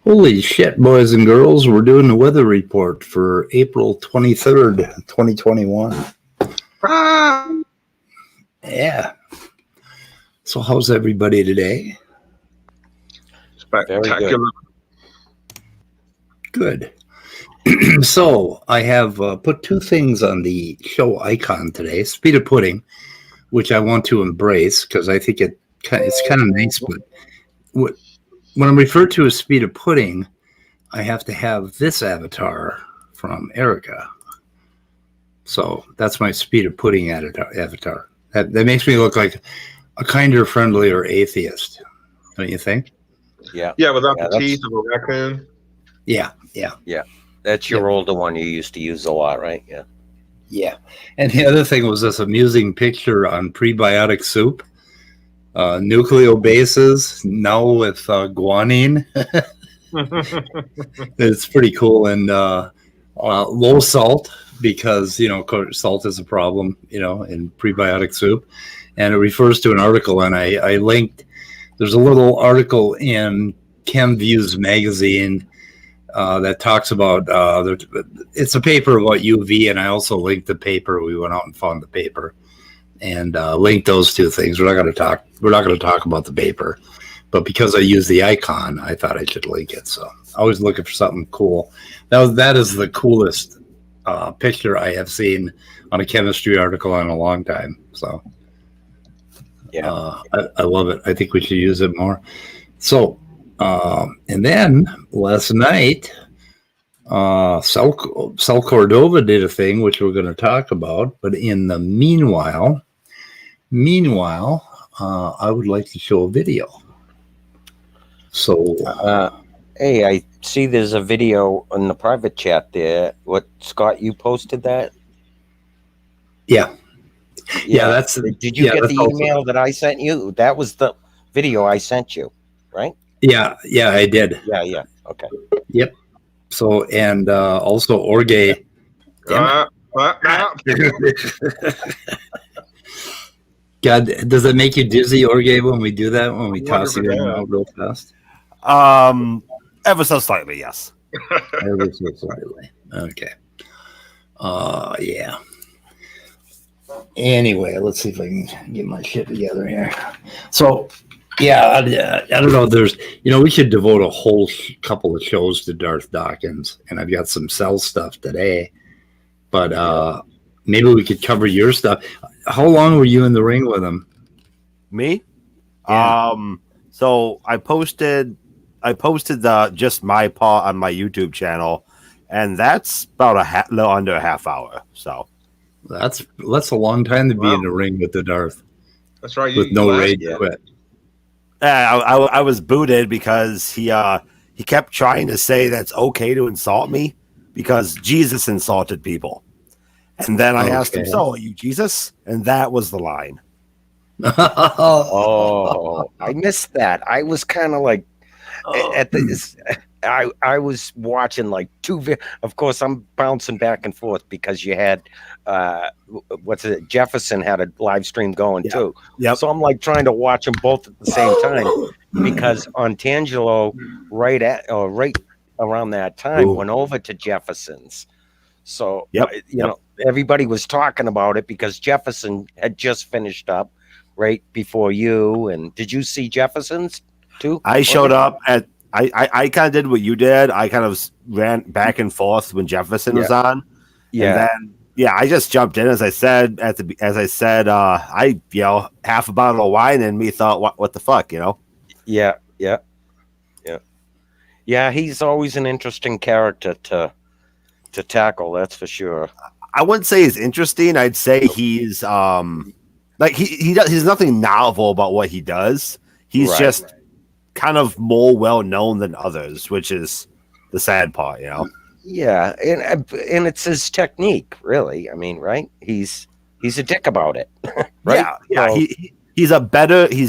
Holy shit, boys and girls. We're doing the weather report for April 23rd, 2021. Yeah. So how's everybody today? Spectacular. Good. So I have put two things on the show icon today. Speed of Pudding, which I want to embrace because I think it's kind of nice, but when I'm referred to as Speed of Pudding, I have to have this avatar from Erica. So that's my Speed of Pudding avatar. That makes me look like a kinder, friendlier atheist. Don't you think? Yeah. Yeah, without the teeth of a raccoon. Yeah. That's your older one you used to use a lot, right? Yeah. Yeah. And the other thing was this amusing picture on prebiotic soup. Nucleobases, now with guanine. It's pretty cool. And low salt, because, salt is a problem, in prebiotic soup. And it refers to an article, and I linked, there's a little article in Chem Views magazine that talks about, it's a paper about UV, and I also linked the paper. We went out and found the paper and linked those two things. We're not going to talk about the paper, but because I use the icon, I thought I should link it. So I was looking for something cool. That is the coolest picture I have seen on a chemistry article in a long time. So yeah, I love it. I think we should use it more. So, and then last night, Sal Cordova did a thing which we're going to talk about. But in the meanwhile, I would like to show a video. So, hey, I see there's a video in the private chat there. What, Scott, you posted that? Yeah. That's. Did you get the email that I sent you? That was the video I sent you, right? Yeah, I did. Yeah. Okay. Yep. So, and also Orge. God, does it make you dizzy, Orge, when we do that? When we toss you out real fast? Ever so slightly, yes. Ever so slightly. Okay. Yeah. Anyway, let's see if I can get my shit together here. So, yeah, I don't know. We should devote a whole couple of shows to Darth Dawkins, and I've got some cell stuff today. But maybe we could cover your stuff. How long were you in the ring with him? Me? Yeah. So I posted just my paw on my YouTube channel, and that's about a little under a half hour. So that's a long time to be in the ring with the Darth. That's right. With no rage quit. I was booted because he kept trying to say that's okay to insult me because Jesus insulted people. And then I asked him, so are you Jesus? And that was the line. Oh, I missed that. I was kind of like at this. I was watching like of course, I'm bouncing back and forth because you had Jefferson had a live stream going too. Yep. So I'm like trying to watch them both at the same time because on Tangelo right around that time went over to Jefferson's. So everybody was talking about it because Jefferson had just finished up right before you. And did you see Jefferson's too? I showed up at. I kind of did what you did. I kind of ran back and forth when Jefferson was on. Yeah. And then, I just jumped in as I said I half a bottle of wine and me thought, what the fuck, Yeah. Yeah, he's always an interesting character to tackle. That's for sure. I wouldn't say he's interesting. I'd say he's like he's nothing novel about what he does. He's Right. just kind of more well known than others, which is the sad part, you know. Yeah, and it's his technique, really. I mean, right? He's a dick about it, right? Yeah. So, He's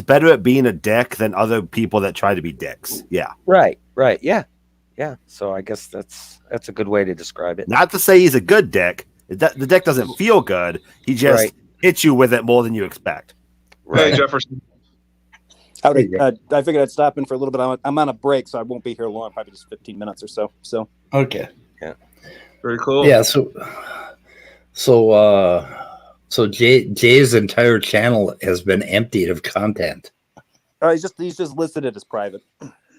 better at being a dick than other people that try to be dicks. Yeah. right, yeah. So I guess that's a good way to describe it. Not to say he's a good dick. The dick doesn't feel good. He just hits you with it more than you expect. Right. Hey, Jefferson. Howdy. I figured I'd stop in for a little bit. I'm on a break, so I won't be here long. Probably just 15 minutes or so. So Okay. Very cool. Yeah. So Jay's entire channel has been emptied of content. he's just listed it as private.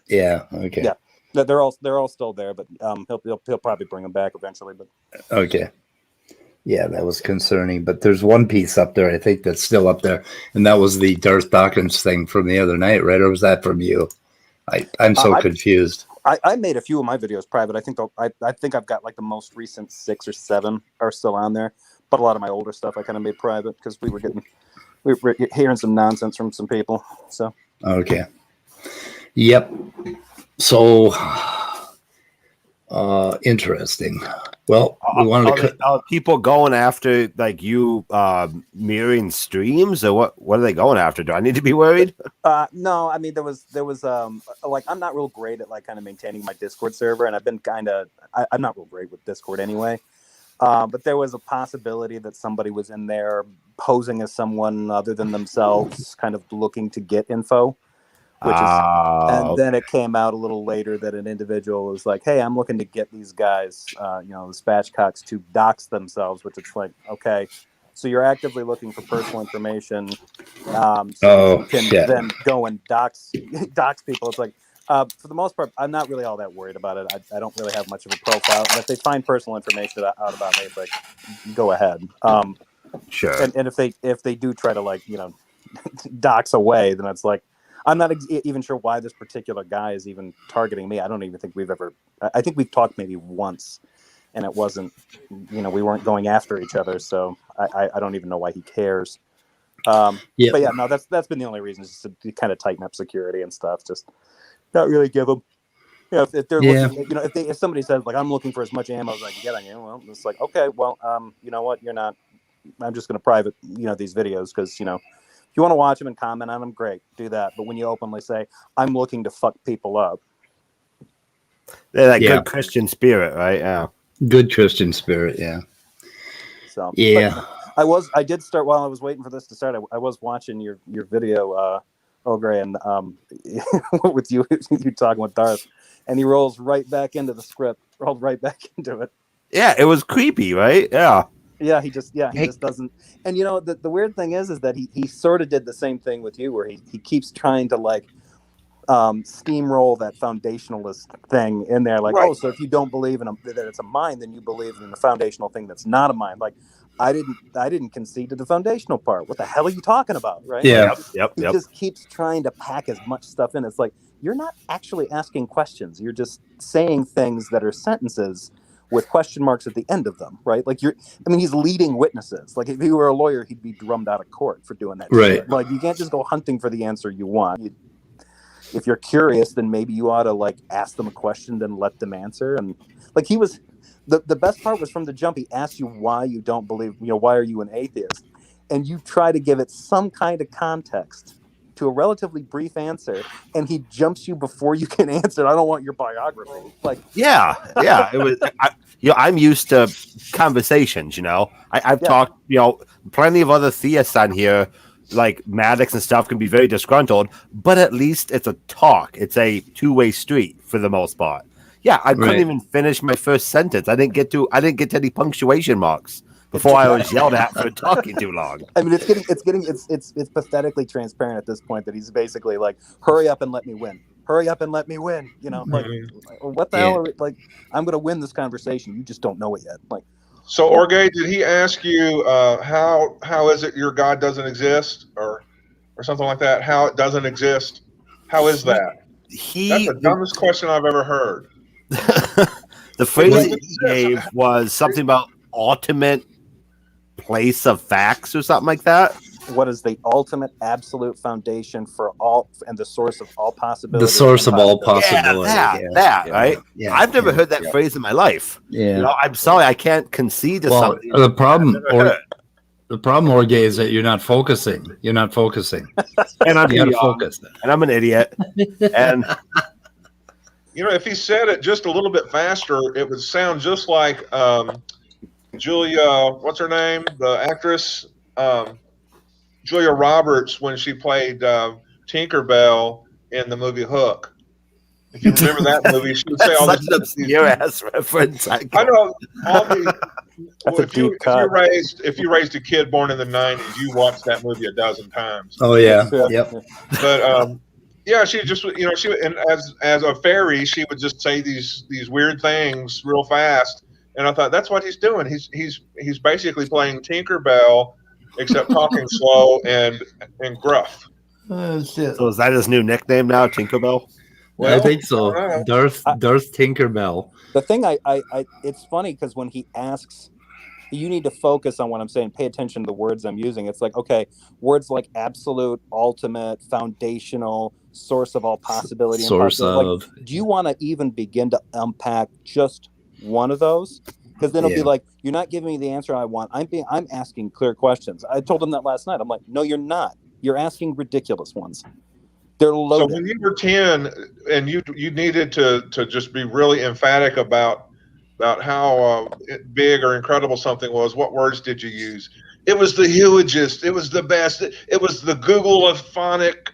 Yeah. Okay. Yeah. They're all still there, but he'll probably bring them back eventually. But Okay. Yeah, that was concerning. But there's one piece up there, I think, that's still up there, and that was the Darth Dawkins thing from the other night, right? Or was that from you? I'm so confused. I made a few of my videos private. I think I've got like the most recent 6 or 7 are still on there, but a lot of my older stuff I kind of made private because we were hearing some nonsense from some people. So Okay. Yep. So interesting. Well, we wanted to. Are people going after like you mirroring streams, or what are they going after? Do I need to be worried? No, I mean there was like I'm not real great at like kind of maintaining my Discord server, and I've been I'm not real great with Discord anyway. But there was a possibility that somebody was in there posing as someone other than themselves, kind of looking to get info. Then it came out a little later that an individual was like, "Hey, I'm looking to get these guys, the spatchcocks, to dox themselves," which it's like, okay, so you're actively looking for personal information, so you can then go and dox people. It's like, for the most part, I'm not really all that worried about it. I don't really have much of a profile. And if they find personal information out about me, it's like, go ahead. Sure. And if they do try to dox away, then it's like, I'm not even sure why this particular guy is even targeting me. I don't even think I think we've talked maybe once, and it wasn't, we weren't going after each other. So I don't even know why he cares. But yeah, no, that's been the only reason, is to kind of tighten up security and stuff. Just not really give them, if they're looking, if somebody says like, I'm looking for as much ammo as I can get on you, well, it's like, okay, well, you know what, you're not. I'm just going to private, these videos because if you want to watch them and comment on them, great, do that. But when you openly say, I'm looking to fuck people up. They're that good Christian spirit, right? Yeah. Good Christian spirit, yeah. So yeah. I did start while I was waiting for this to start. I was watching your video, Ogre, and with you talking with Darth, and he rolls right back into the script, rolled right back into it. Yeah, it was creepy, right? Yeah. Yeah, he just doesn't. And the weird thing is that he sort of did the same thing with you, where he keeps trying to steamroll that foundationalist thing in there, like, right. Oh, so if you don't believe in that it's a mind, then you believe in the foundational thing that's not a mind. Like, I didn't concede to the foundational part. What the hell are you talking about, right? Yeah. He just keeps trying to pack as much stuff in. It's like, you're not actually asking questions. You're just saying things that are sentences with question marks at the end of them, right? Like he's leading witnesses. Like if he were a lawyer, he'd be drummed out of court for doing that. Right. Shit. Like you can't just go hunting for the answer you want. If you're curious, then maybe you ought to ask them a question, then let them answer. And he was, the best part was from the jump. He asked you why you don't believe, why are you an atheist? And you try to give it some kind of context to a relatively brief answer, and he jumps you before you can answer. I don't want your biography. Yeah. It was. I'm used to conversations. I've talked. Plenty of other theists on here, like Maddox and stuff, can be very disgruntled, but at least it's a talk. It's a two-way street for the most part. Yeah, I couldn't even finish my first sentence. I didn't get to any punctuation marks before I was yelled at for talking too long. I mean, it's pathetically transparent at this point that he's basically like, hurry up and let me win. Hurry up and let me win. What the hell? I'm going to win this conversation. You just don't know it yet. So, Orge, did he ask you how is it your God doesn't exist, or something like that? How it doesn't exist? How is that? That's the dumbest question I've ever heard. The phrase that he gave was something about ultimate place of facts or something like that. What is the ultimate absolute foundation for all and the source of all possibility? The source of all possibility. That right? Yeah, I've never heard that phrase in my life. Yeah. You know, I'm sorry, I can't concede to something. The problem, Orge, is that you're not focusing. You're not focusing. And I'm you gotta focus. And I'm an idiot. And you know, if he said it just a little bit faster, it would sound just like Julia, what's her name? The actress, Julia Roberts, when she played Tinkerbell in the movie Hook. If you remember that movie, she would say all this obscure ass reference. I know all the. If you raised a kid born in the 90s, you watched that movie a dozen times. Oh yeah, yep. But yeah, she just and as a fairy, she would just say these weird things real fast, and I thought that's what he's doing. He's basically playing Tinkerbell, except talking slow and gruff. Oh, shit. So is that his new nickname now, Tinkerbell? Well, I think so. Darth Tinkerbell. The thing it's funny because when he asks, you need to focus on what I'm saying, pay attention to the words I'm using. It's like, okay, words like absolute, ultimate, foundational, source of all possibility. Source of. Like, do you want to even begin to unpack just one of those? Because then it'll be like, you're not giving me the answer I want. I'm asking clear questions. I told him that last night. I'm like, no, you're not. You're asking ridiculous ones. They're loaded. So when you were 10 and you needed to just be really emphatic about how big or incredible something was, what words did you use? It was the hugest. It was the best. It was the Google-ophonic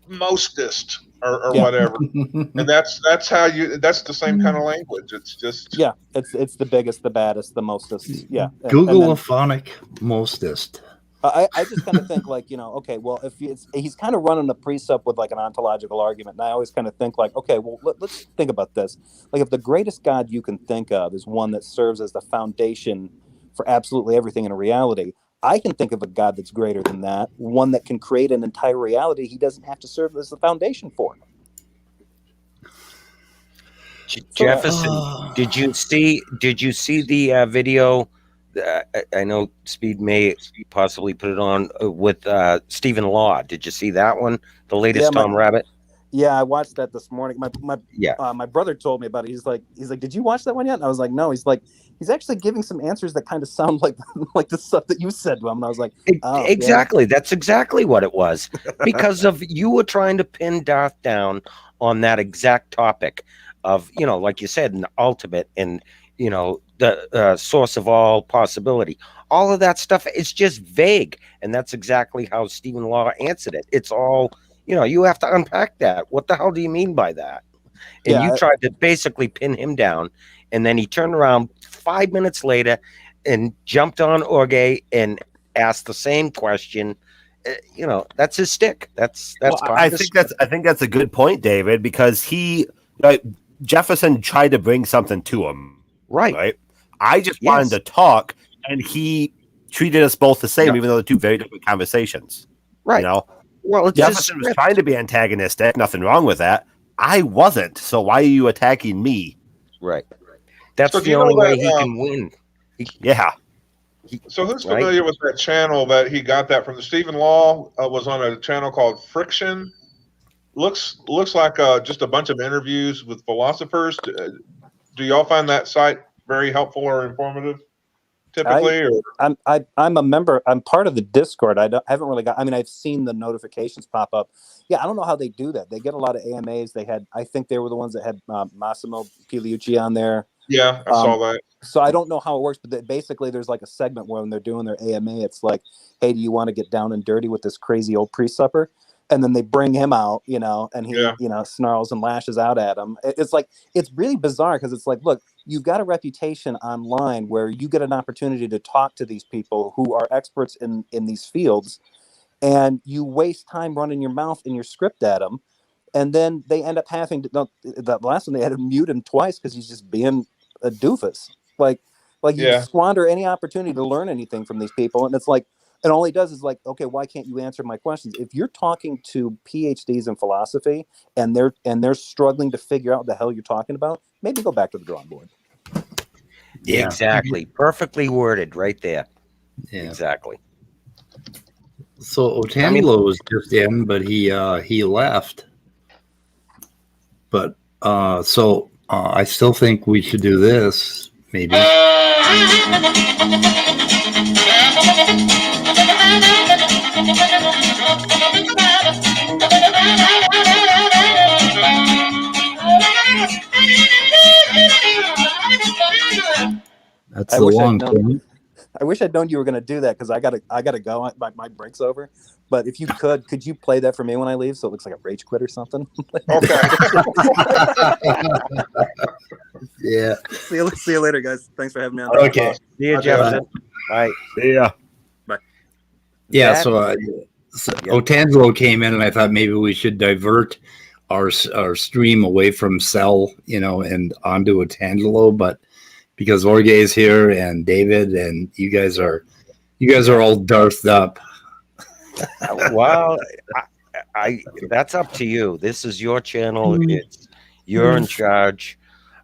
mostest or whatever. And that's the same kind of language. It's just it's the biggest, the baddest, the mostest. Yeah. Google-ophonic mostest. I just kind of think like, okay, well, if he's kind of running a precept with like an ontological argument. And I always kind of think like, okay, well, let's think about this. Like if the greatest God you can think of is one that serves as the foundation for absolutely everything in a reality, I can think of a God that's greater than that, one that can create an entire reality he doesn't have to serve as the foundation for. Jefferson, did you see the video? I know Speed may possibly put it on with Stephen Law. Did you see that one? The latest Tom Rabbit? Yeah, I watched that this morning. My brother told me about it. He's like, did you watch that one yet? And I was like, no. He's like, he's actually giving some answers that kind of sound like the stuff that you said to him. And I was like, exactly. Yeah. That's exactly what it was. Because you were trying to pin Darth down on that exact topic of, like you said, an ultimate and, the source of all possibility. All of that stuff is just vague. And that's exactly how Stephen Law answered it. It's all, you have to unpack that. What the hell do you mean by that? And you tried to basically pin him down. And then he turned around 5 minutes later and jumped on Orge and asked the same question. That's his stick. That's I think that's a good point, David, because Jefferson tried to bring something to him. Right. I just wanted to talk, and he treated us both the same, even though they're two very different conversations. Right. Well, Jefferson was trying to be antagonistic. Nothing wrong with that. I wasn't. So why are you attacking me? Right. That's the only way he can win. So who's familiar with that channel that he got that from? The Stephen Law was on a channel called Friction. Looks like just a bunch of interviews with philosophers. Do y'all find that site very helpful or informative? Typically, I'm a member. I'm part of the Discord. I haven't really got. I mean, I've seen the notifications pop up. Yeah, I don't know how they do that. They get a lot of AMAs. I think they were the ones that had Massimo Pigliucci on there. Yeah, I saw that. So I don't know how it works, but basically, there's like a segment where when they're doing their AMA, it's like, "Hey, do you want to get down and dirty with this crazy old priest supper?" And then they bring him out, and he, snarls and lashes out at him. It's like, it's really bizarre because it's like, look, you've got a reputation online where you get an opportunity to talk to these people who are experts in these fields, and you waste time running your mouth and your script at them. And then they end up having to, that last one, they had to mute him twice because he's just being a doofus. Like you squander any opportunity to learn anything from these people. And it's like, And all he does is like, okay, why can't you answer my questions? If you're talking to PhDs in philosophy and they're struggling to figure out what the hell you're talking about, maybe go back to the drawing board. Yeah. Exactly. Perfectly worded right there. Yeah. Exactly. So Otangelo was just in, but he left. But I still think we should do this, maybe. That's the long point. I wish I'd known you were going to do that because I gotta go. My break's over. But if you could you play that for me when I leave so it looks like a rage quit or something? Okay. Yeah. See you later, guys. Thanks for having me on. Okay. See you, Jefferson. Bye. See ya. Bye. Yeah. That- So Otangelo came in, and I thought maybe we should divert our stream away from Cell, and onto Otangelo, but because Orge's here and David and you guys are all Darthed up. Well, I that's up to you. This is your channel. You're in charge.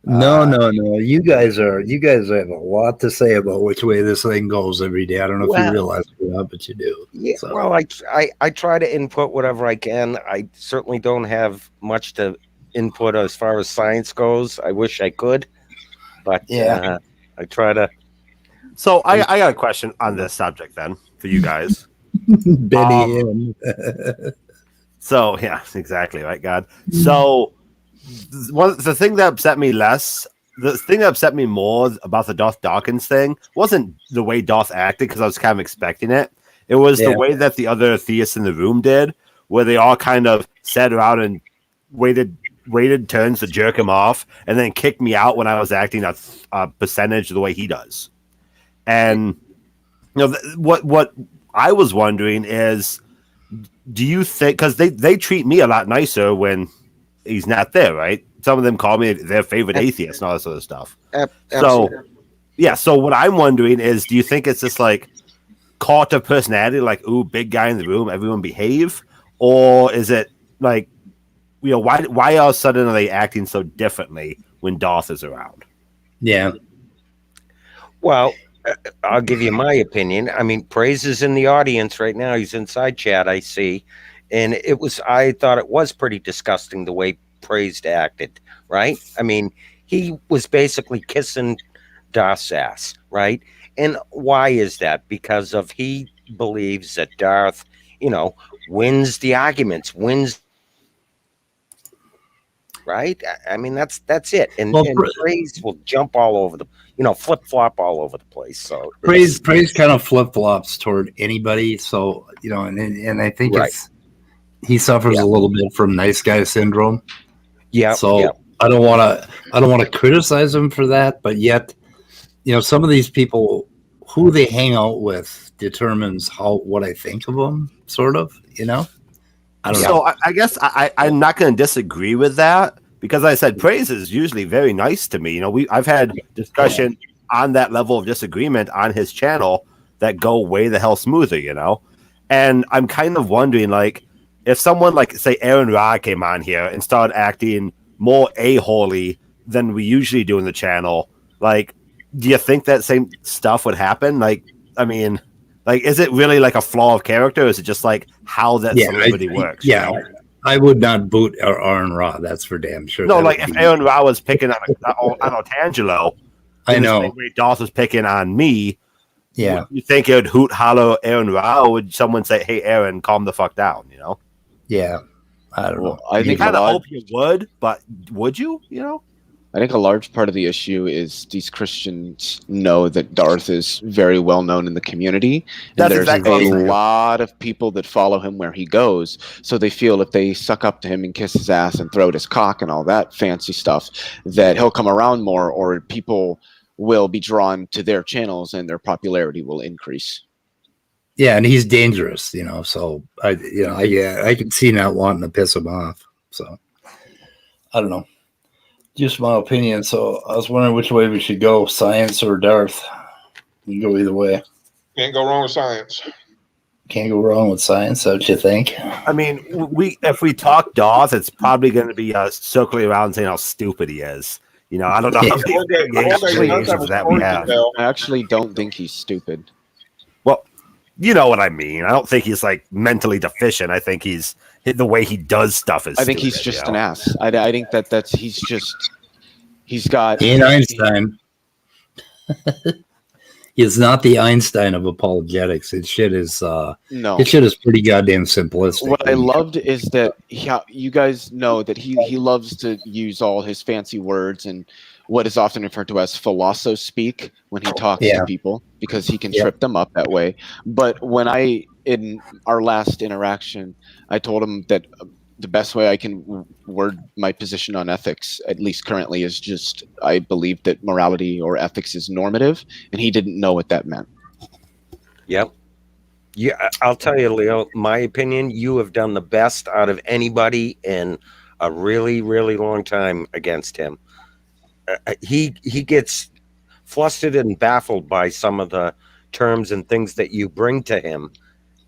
No. You guys have a lot to say about which way this thing goes every day. I don't know if you realize that, but you do. Yeah. So. Well, I try to input whatever I can. I certainly don't have much to input as far as science goes. I wish I could, but I try to. So I got a question on this subject then for you guys. Benny. So yeah, exactly right, God. So the thing that upset me more about the Darth Dawkins thing wasn't the way Darth acted, because I was kind of expecting it. It was the way that the other theists in the room did, where they all kind of sat around and waited turns to jerk him off, and then kicked me out when I was acting a percentage of the way he does. And what I was wondering is, do you think, because they treat me a lot nicer when he's not there, right? Some of them call me their favorite atheist and all this other stuff. Absolutely. So what I'm wondering is, do you think it's just like cult of personality, like, ooh, big guy in the room, everyone behave? Or is it like, why all of a sudden are they acting so differently when Darth is around? Yeah. Well, I'll give you my opinion. I mean, Praise is in the audience right now. He's inside chat, I see. And I thought it was pretty disgusting the way Praise acted, right? I mean, he was basically kissing Darth's ass, right? And why is that? Because he believes that Darth, wins the arguments, right? I mean, that's it. And Praise will jump all over flip flop all over the place. So Praise kind of flip flops toward anybody. So and I think he suffers a little bit from nice guy syndrome. Yeah. So I don't want to criticize him for that, but yet, some of these people, who they hang out with determines what I think of them. Sort of, I don't know. So I guess I'm not going to disagree with that, because I said Praise is usually very nice to me. I've had discussion on that level of disagreement on his channel that go way the hell smoother, And I'm kind of wondering, like, if someone like, say, Aaron Ra came on here and started acting more a-holy than we usually do in the channel, like, do you think that same stuff would happen? Like, I mean, like, is it really like a flaw of character, or is it just like how that celebrity works? Yeah. I would not boot Aaron Ra. That's for damn sure. No, like if Aaron Ra was picking on Otangelo, I know. The same way Darth was picking on me. Yeah. You think it would hoot hollow Aaron Ra, or would someone say, "Hey, Aaron, calm the fuck down"? Yeah. I don't know. I think kind of hope you would, but would you? I think a large part of the issue is these Christians know that Darth is very well known in the community, and there's a lot of people that follow him where he goes. So they feel if they suck up to him and kiss his ass and throw at his cock and all that fancy stuff, that he'll come around more, or people will be drawn to their channels and their popularity will increase. Yeah, and he's dangerous, So I can see not wanting to piss him off. So I don't know. Just my opinion. So I was wondering which way we should go, science or Darth. You can go either way. Can't go wrong with science. Can't go wrong with science, don't you think? I mean, if we talk Darth, it's probably going to be circling around saying how stupid he is. You know, I don't know how many variations of that we have. I actually don't think he's stupid. Well, you know what I mean. I don't think he's like mentally deficient. I think he's the way he does stuff is. I think he's just an ass. I think he's got. He ain't Einstein. He's not the Einstein of apologetics. His shit is no. His shit is pretty goddamn simplistic. What I loved is that you guys know that he loves to use all his fancy words and what is often referred to as philosoph speak when he talks to people, because he can trip them up that way. But when in our last interaction, I told him that the best way I can word my position on ethics, at least currently, is just I believe that morality or ethics is normative, and he didn't know what that meant. Yep. Yeah, I'll tell you, Leo, my opinion, you have done the best out of anybody in a really, really long time against him. He gets flustered and baffled by some of the terms and things that you bring to him,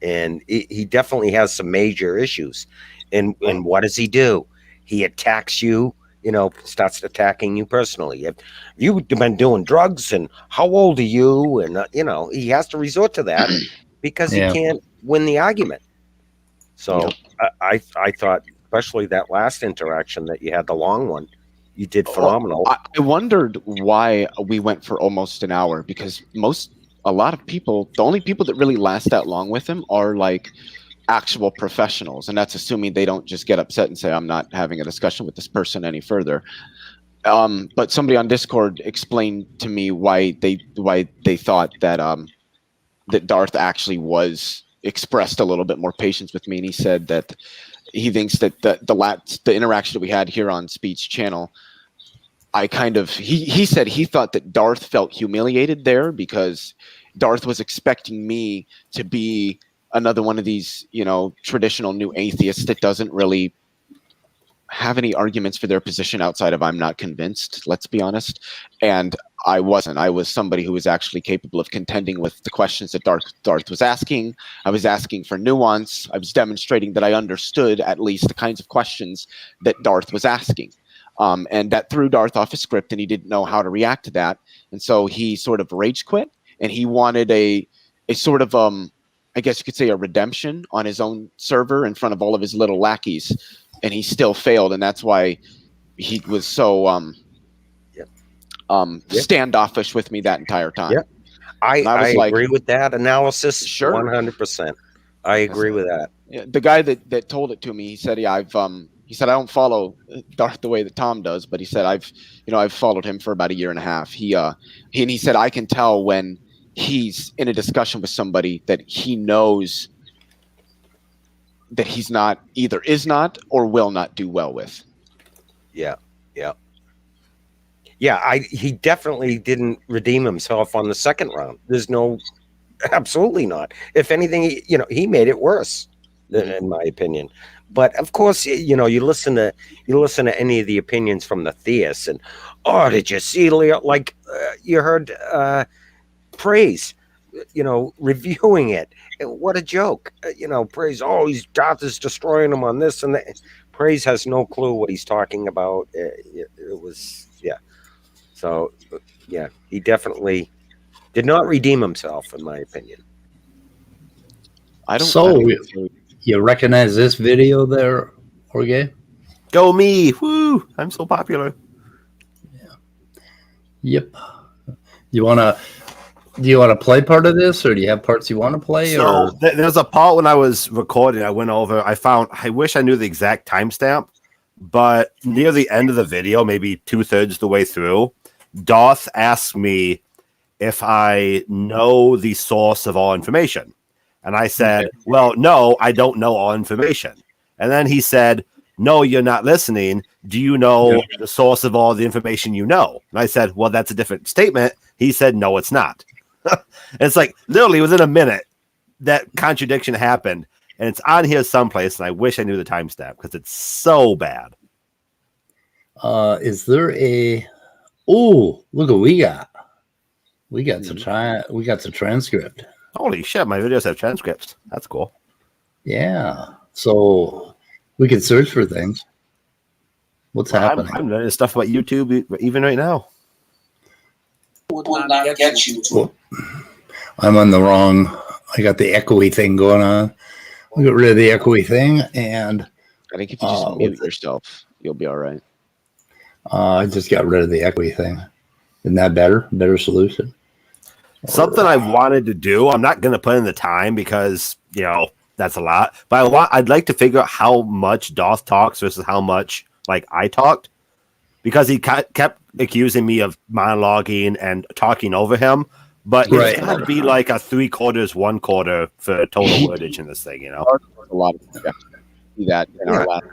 and he definitely has some major issues. And what does he do? He attacks you, starts attacking you personally. If you've been doing drugs, and how old are you? And, he has to resort to that because he can't win the argument. So I thought, especially that last interaction that you had, the long one, you did phenomenal. I wondered why we went for almost an hour, because a lot of people, the only people that really last that long with him are like actual professionals, and that's assuming they don't just get upset and say, I'm not having a discussion with this person any further. But somebody on Discord explained to me why they thought that that Darth actually expressed a little bit more patience with me, and he said that he thinks that the interaction that we had here on Speech Channel, he said he thought that Darth felt humiliated there because Darth was expecting me to be another one of these, traditional new atheists that doesn't really have any arguments for their position outside of I'm not convinced, let's be honest. And I wasn't. I was somebody who was actually capable of contending with the questions that Darth was asking. I was asking for nuance. I was demonstrating that I understood at least the kinds of questions that Darth was asking. And that threw Darth off his script, and he didn't know how to react to that. And so he sort of rage quit, and he wanted a sort of I guess you could say a redemption on his own server in front of all of his little lackeys, and he still failed, and that's why he was so standoffish with me that entire time. Yep. I agree with that analysis. Sure, 100%. I agree with that. The guy that told it to me, he said, he said, I don't follow Darth the way that Tom does, but he said I've followed him for about a year and a half. He said I can tell when he's in a discussion with somebody that he knows that he's not either is not or will not do well with. Yeah. He definitely didn't redeem himself on the second round. Absolutely not. If anything, he made it worse, in my opinion. But of course, you listen to any of the opinions from the theists, and did you see Leo? Like you heard Praise, reviewing it. What a joke. Praise, Darth is destroying him on this and that. Praise has no clue what he's talking about. It was, So, he definitely did not redeem himself, in my opinion. You recognize this video there, Jorge? Go me. Woo! I'm so popular. Yeah. Yep. Do you want to play part of this, or do you have parts you want to play? So there's a part when I was recording, I went over, I wish I knew the exact timestamp, but near the end of the video, maybe 2/3 the way through, Darth asked me if I know the source of all information. And I said, well, no, I don't know all information. And then he said, no, you're not listening. Do you know the source of all the information you know? And I said, well, that's a different statement. He said, no, it's not. It's like literally within a minute that contradiction happened, and it's on here someplace, and I wish I knew the timestamp because it's so bad. Is there look what we got. We got some transcript. Holy shit! My videos have transcripts. That's cool. Yeah. So we could search for things. What's happening? I'm learning stuff about YouTube even right now. Would not get you to. Well, I'm on the wrong. I got the echoey thing going on. I'll get rid of the echoey thing, and I think if you just mute yourself, you'll be all right. I just got rid of the echoey thing. Isn't that better? Better solution. Something I've wanted to do. I'm not going to put in the time because that's a lot. But I'd like to figure out how much Darth talks versus how much like I talked, because he kept accusing me of monologuing and talking over him. But it's got to be like a 3/4, 1/4 for total wordage in this thing, A lot of see that in our last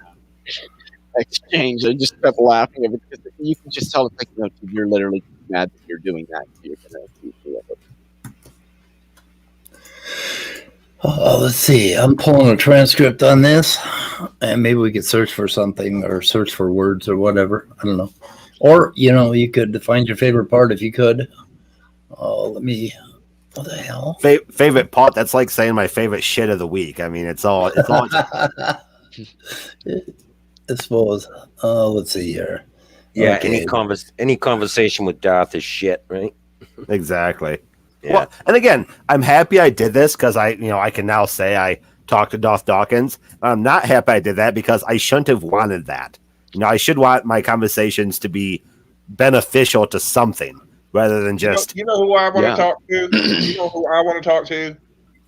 exchange. I just kept laughing at it because you can just tell it's like, you're literally mad that you're doing that. You're gonna do it. Let's see. I'm pulling a transcript on this, and maybe we could search for something or search for words or whatever. I don't know. Or you could find your favorite part if you could. Let me. What the hell? Favorite part? That's like saying my favorite shit of the week. I mean, it's all. I suppose. Let's see here. Yeah, Okay. any conversation with Darth is shit, right? Exactly. Yeah. Well, and again, I'm happy I did this because I can now say I talked to Darth Dawkins. I'm not happy I did that because I shouldn't have wanted that. I should want my conversations to be beneficial to something rather than just. You know who I want to talk to? You know who I want to talk to?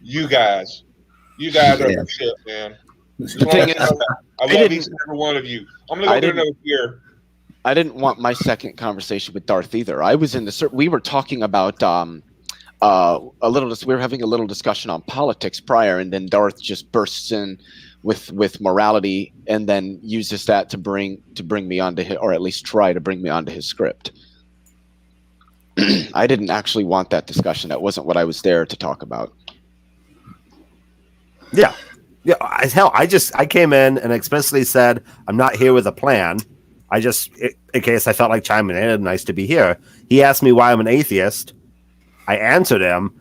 You guys. You guys are the shit, man. I love each and every one of you. I'm going to go through another year. I didn't want my second conversation with Darth either. I was in the. We were talking about we were having a little discussion on politics prior, and then Darth just bursts in with morality, and then uses that to bring me onto his, or at least try to bring me onto his script. I didn't actually want that discussion. That wasn't what I was there to talk about. Yeah. I came in and explicitly said I'm not here with a plan. In case I felt like chiming in, nice to be here. He asked me why I'm an atheist. I answered him,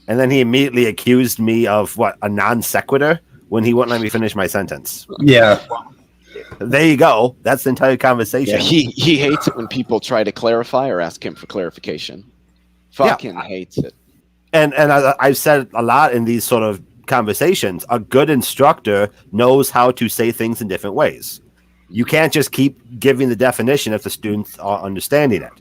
and then he immediately accused me of a non sequitur when he wouldn't let me finish my sentence. Yeah. There you go. That's the entire conversation. Yeah, he hates it when people try to clarify or ask him for clarification. Fucking hates it. And I've said a lot in these sort of conversations. A good instructor knows how to say things in different ways. You can't just keep giving the definition if the students are understanding it.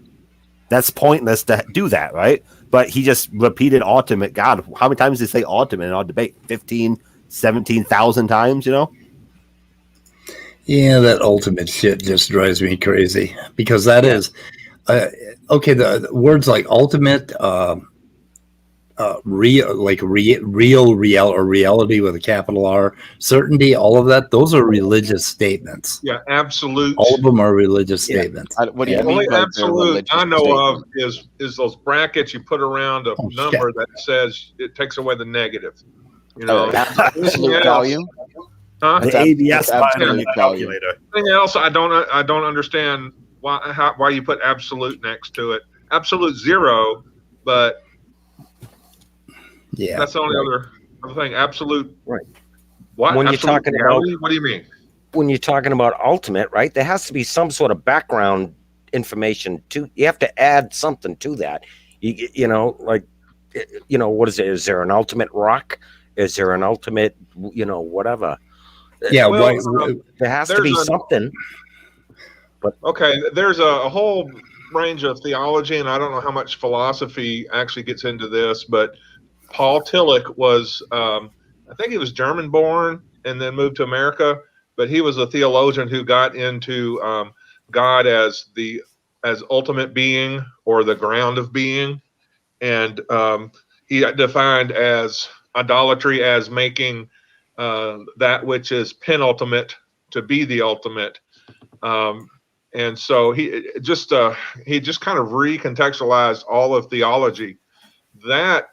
That's pointless to do that, right? But he just repeated ultimate. God, how many times did he say ultimate in our debate? 15, 17,000 times, Yeah, that ultimate shit just drives me crazy because that is okay. The words like ultimate, real reality with a capital R, certainty, all of that. Those are religious statements. Yeah, absolute. All of them are religious statements. What do you The mean only by absolute I know of is those brackets you put around a number that says it takes away the negative. Absolute value. Huh? The ABS button on the value. calculator. Anything else? I don't understand why you put absolute next to it. Absolute zero, but Yeah, that's the only other thing. Absolute. Right. What? When absolute you're talking reality? about, what do you mean? when you're talking about ultimate, right? There has to be some sort of background information to. You have to add something to that. What is it? Is there an ultimate rock? Is there an ultimate, whatever? Yeah, there has to be something. But okay, there's a whole range of theology, and I don't know how much philosophy actually gets into this, but Paul Tillich was, I think he was German-born and then moved to America, but he was a theologian who got into God as ultimate being or the ground of being, and he defined as idolatry as making that which is penultimate to be the ultimate. And so he just kind of recontextualized all of theology. That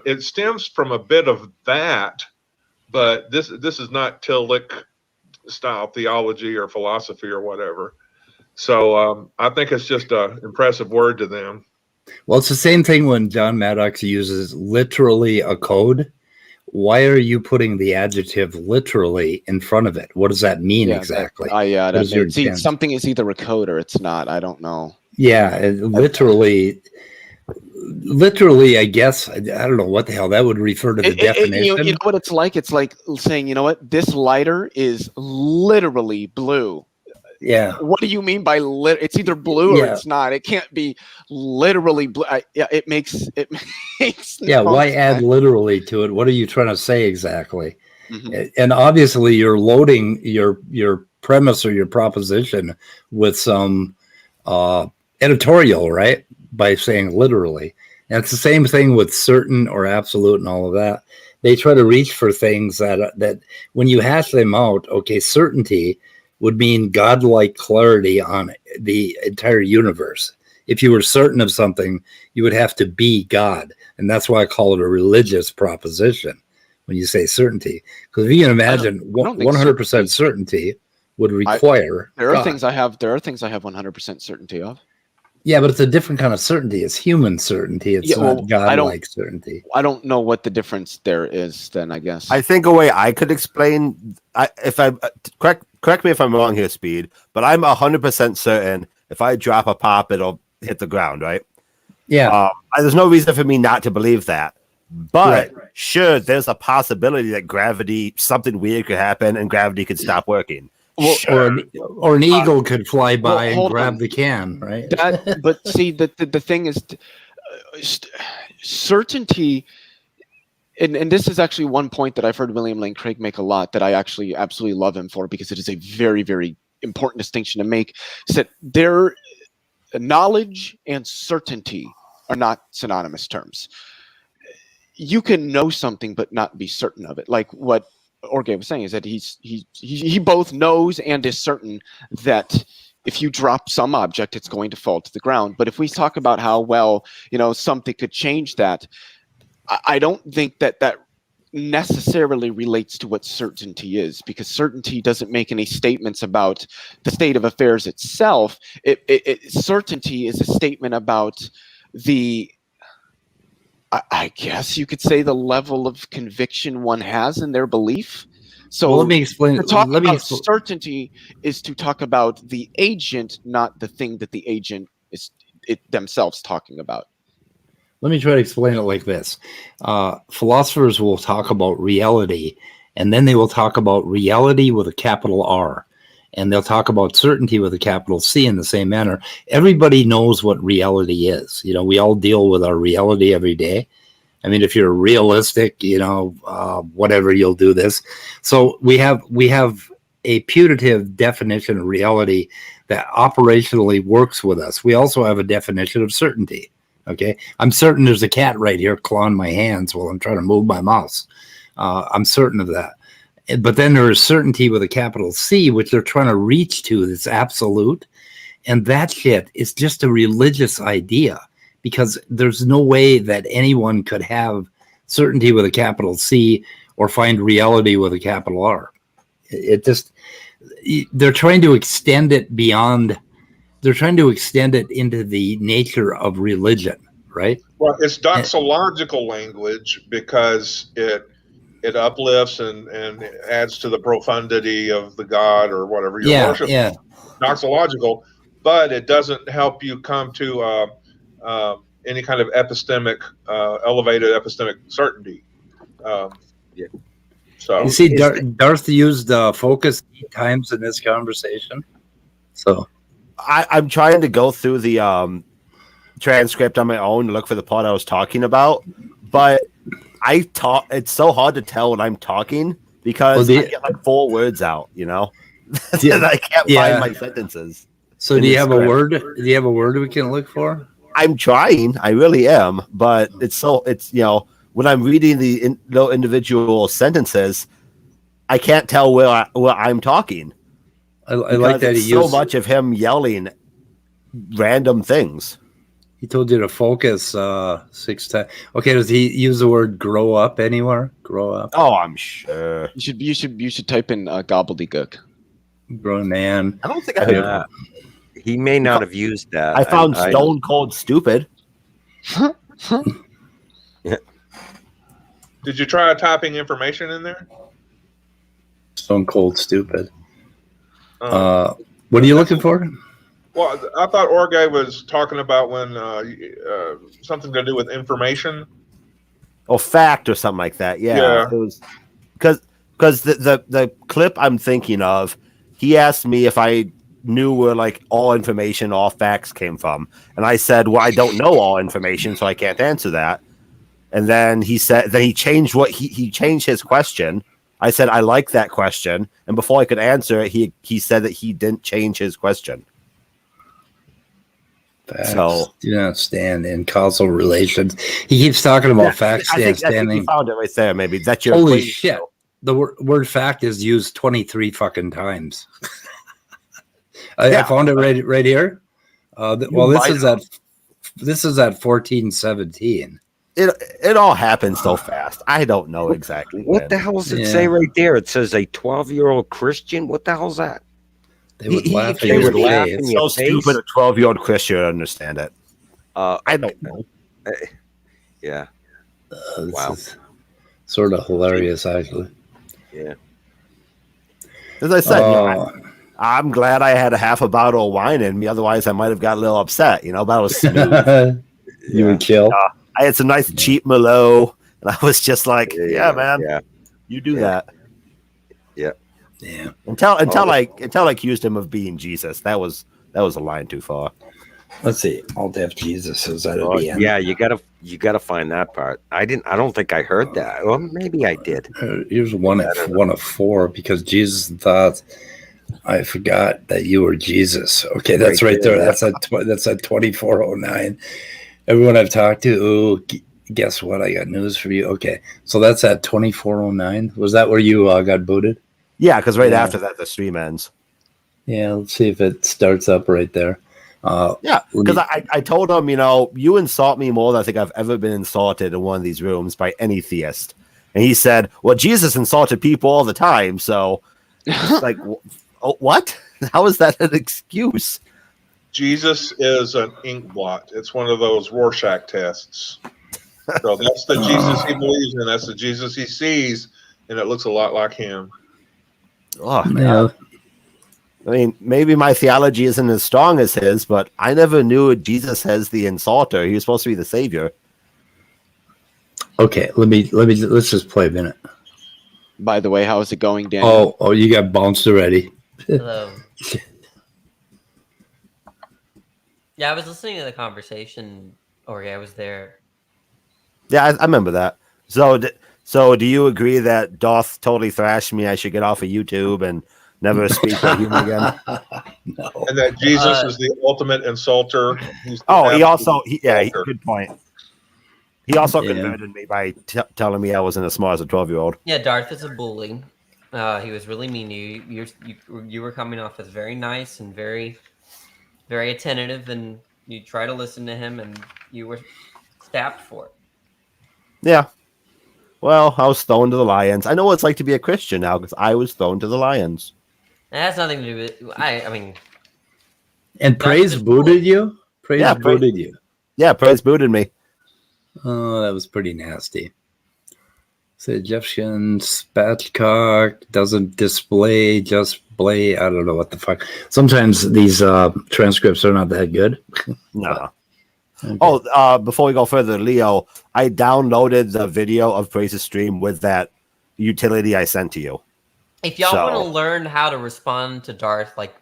it stems from a bit of that, but this is not Tillich style theology or philosophy or whatever. So I think it's just an impressive word to them. Well, it's the same thing when John Maddox uses literally a code. Why are you putting the adjective literally in front of it? What does that mean exactly? See, something is either a code or it's not. I don't know. Yeah, literally, I guess, I don't know what the hell that would refer to the definition. You know what it's like? It's like saying, you know what? This lighter is literally blue. Yeah. What do you mean by it's either blue or it's not? It can't be literally blue. It makes yeah. Why add literally to it? What are you trying to say exactly? Mm-hmm. And obviously, you're loading your premise or your proposition with some editorial, right? By saying literally, and it's the same thing with certain or absolute and all of that. They try to reach for things that when you hash them out, okay, certainty would mean godlike clarity on the entire universe. If you were certain of something, you would have to be God. And that's why I call it a religious proposition when you say certainty. Because if you can imagine 100% certainty would require there are God. things I have 100% certainty of. Yeah, but it's a different kind of certainty. It's human certainty. It's not godlike certainty. I don't know what the difference there is then, I guess. I think a way I could explain, correct me if I'm wrong here, Speed, but I'm 100% certain if I drop a pop, it'll hit the ground, right? Yeah. There's no reason for me not to believe that. But sure, there's a possibility that something weird could happen and gravity could stop working. Well, sure. or an eagle could fly by and grab the can, right? But see, the thing is, certainty, and this is actually one point that I've heard William Lane Craig make a lot that I actually absolutely love him for, because it is a very, very important distinction to make, is that knowledge and certainty are not synonymous terms. You can know something but not be certain of it. Like what Orge was saying is that he both knows and is certain that if you drop some object, it's going to fall to the ground. But if we talk about how something could change that, I don't think that necessarily relates to what certainty is, because certainty doesn't make any statements about the state of affairs itself. Certainty is a statement about I guess you could say the level of conviction one has in their belief. So let me explain. To talk about certainty is to talk about the agent, not the thing that the agent is themselves talking about. Let me try to explain it like this. Philosophers will talk about reality, and then they will talk about reality with a capital R. And they'll talk about certainty with a capital C in the same manner. Everybody knows what reality is. We all deal with our reality every day. I mean, if you're realistic, whatever, you'll do this. So we have a putative definition of reality that operationally works with us. We also have a definition of certainty. Okay, I'm certain there's a cat right here clawing my hands while I'm trying to move my mouse. I'm certain of that. But then there is certainty with a capital C, which they're trying to reach to. That's absolute. And that shit is just a religious idea, because there's no way that anyone could have certainty with a capital C or find reality with a capital R. They're trying to extend it beyond, they're trying to extend it into the nature of religion, right? Well, it's doxological language because it uplifts and adds to the profundity of the god or whatever you're worshiping. Yeah. Doxological, but it doesn't help you come to any kind of elevated epistemic certainty. So you see, Darth used focus 8 times in this conversation. So I'm trying to go through the transcript on my own to look for the part I was talking about, but it's so hard to tell when I'm talking because I get like 4 words out, and I can't find my sentences. So do you have a word? Do you have a word we can look for? I'm trying. I really am, but it's when I'm reading the individual sentences, I can't tell where I'm talking. I like that he used so much of him yelling random things. He told you to focus 6 times. Okay, does he use the word "grow up" anywhere? Grow up. Oh, I'm sure. You should type in gobbledygook. Grown man. I don't think I heard. He may not have used that. I found stone cold stupid. Did you try typing information in there? Stone cold stupid. Um, What are you looking for? Well, I thought Orge was talking about when something to do with information. Or fact or something like that. Yeah. Yeah. It was because the clip I'm thinking of, he asked me if I knew where like all information, all facts came from. And I said, well, I don't know all information, so I can't answer that. And then he said, then he changed he changed his question. I said, I like that question. And before I could answer it, he said that he didn't change his question. Facts So do not stand in causal relations. He keeps talking about facts I think standing. you found it right there. Maybe that's your Holy equation. shit! The word fact is used 23 fucking times. I found it right here. This is at 1417. It all happened so fast. I don't know exactly. What the hell does it say right there? It says a 12-year-old Christian. What the hell's that? They would laugh in they your would laugh face. in So your face. stupid a 12-year-old Christian would understand it. I don't know. Yeah. This Wow. is sort of hilarious, actually. Yeah. As I said, I'm glad I had a half a bottle of wine in me. Otherwise, I might have got a little upset. But I was smooth. You would chill. I had some nice cheap Merlot, and I was just like, "Yeah, man, Yeah. you do that." Yeah. Yeah. Until I accused him of being Jesus. That was a line too far. Let's see. Alt F Jesus is at Oh, the end. yeah, you gotta find that part. I don't think I heard that. Well, maybe I did. Here's one of four because Jesus thought I forgot that you were Jesus. Okay, that's right there. That's at 2409. Everyone I've talked to, guess what? I got news for you. Okay, so that's at 2409. Was that where you got booted? Yeah, because after that, the stream ends. Yeah, let's see if it starts up right there. Yeah, because I told him, you insult me more than I think I've ever been insulted in one of these rooms by any theist. And he said, well, Jesus insulted people all the time. So it's like, what? How is that an excuse? Jesus is an ink blot. It's one of those Rorschach tests. So that's the Jesus he believes in. That's the Jesus he sees, and it looks a lot like him. Oh, yeah. I mean, maybe my theology isn't as strong as his, but I never knew Jesus as the insulter. He was supposed to be the savior. Okay, let's just play a minute. By the way, how is it going, Daniel? Oh, you got bounced already. Hello. Yeah, I was listening to the conversation. I was there. Yeah, I remember that. So do you agree that Darth totally thrashed me? I should get off of YouTube and never speak to him again? No. And that Jesus is the ultimate insulter. Good point. He also converted me by telling me I wasn't as smart as a 12-year-old. Yeah, Darth is a bully. He was really mean to you. You were coming off as very nice and very, very attentive, and you try to listen to him, and you were stabbed for it. Yeah. Well, I was thrown to the lions. I know what it's like to be a Christian now because I was thrown to the lions. It has nothing to do with. I mean. And Praise booted you. Praise booted you. Yeah, Praise booted me. Oh, that was pretty nasty. So Egyptian spatchcock doesn't display, just play. I don't know what the fuck. Sometimes these transcripts are not that good. No. Okay. Oh, before we go further, Leo, I downloaded the video of Praise's stream with that utility I sent to you. If y'all want to learn how to respond to Darth like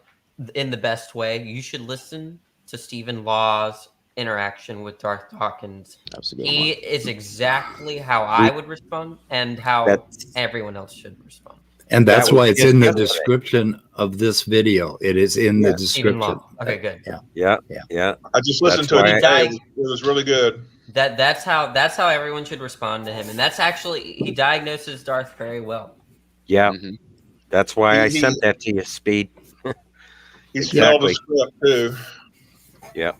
in the best way, you should listen to Stephen Law's interaction with Darth Dawkins. He is exactly how I would respond and how everyone else should respond. And that's why it's in the description of this video. It is in the description. Okay, good. Yeah. I just listened to it. It was really good. That's how everyone should respond to him, and that's actually he diagnoses Darth very well. Yeah, that's why I sent that to you, Speed. He's spelled the script too. Yeah.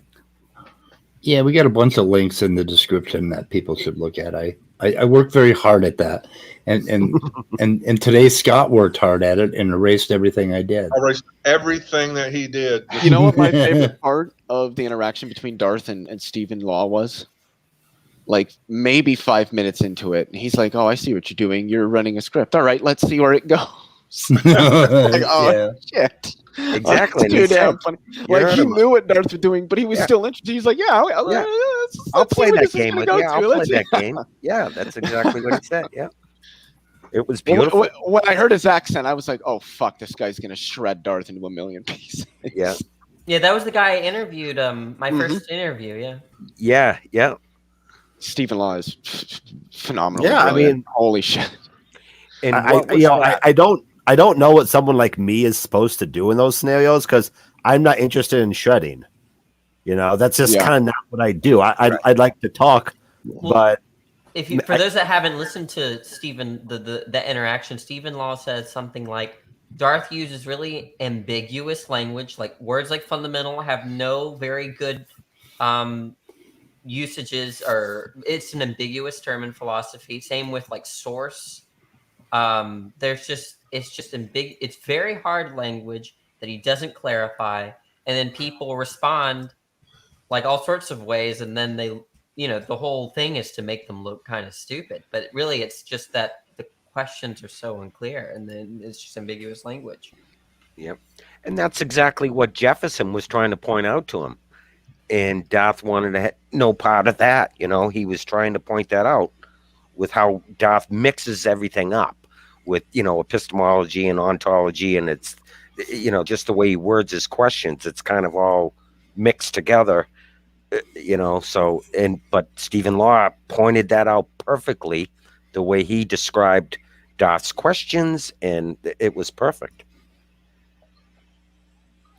Yeah, we got a bunch of links in the description that people should look at. I worked very hard at that. And today Scott worked hard at it and erased everything I did. I erased everything that he did. You know what my favorite part of the interaction between Darth and Stephen Law was? like maybe 5 minutes into it, and he's like, "Oh, I see what you're doing. You're running a script. All right, let's see where it goes." Like, oh shit! Exactly. That's too damn funny. Like he him. knew what Darth was doing, but he was still interested. He's like, "Yeah, I'll play that game with you. Yeah, I'll play that game. Yeah, that's exactly what he said. Yeah, it was beautiful. When I heard his accent, I was like, "Oh fuck, this guy's gonna shred Darth into a million pieces." Yeah. Yeah, that was the guy I interviewed. My first interview. Yeah. Yeah. Yeah. Stephen Law is phenomenal. Yeah, brilliant. I mean, holy shit. And I don't know what someone like me is supposed to do in those scenarios because I'm not interested in shredding. You know, that's just kind of not what I do. I'd like to talk, but if you, for those that haven't listened to Stephen, the interaction, Stephen Law says something like, Darth uses really ambiguous language, like words like fundamental have no very good usages, or it's an ambiguous term in philosophy. Same with like source. It's very hard language that he doesn't clarify, and then people respond like all sorts of ways, and then they, the whole thing is to make them look kind of stupid, but really it's just that the questions are so unclear, and then it's just ambiguous language. Yep. And that's exactly what Jefferson was trying to point out to him. And Darth wanted to no part of that. He was trying to point that out with how Darth mixes everything up with, epistemology and ontology. And it's, just the way he words his questions, it's kind of all mixed together, but Stephen Law pointed that out perfectly, the way he described Darth's questions, and it was perfect.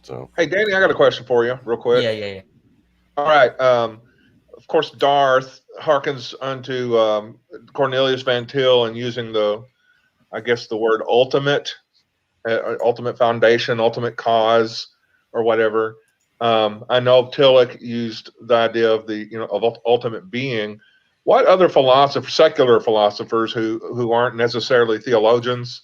So, hey, Danny, I got a question for you, real quick. Yeah. All right. Of course, Darth harkens unto Cornelius Van Til and using the word ultimate, ultimate foundation, ultimate cause, or whatever. I know Tillich used the idea of of ultimate being. What other secular philosophers who aren't necessarily theologians,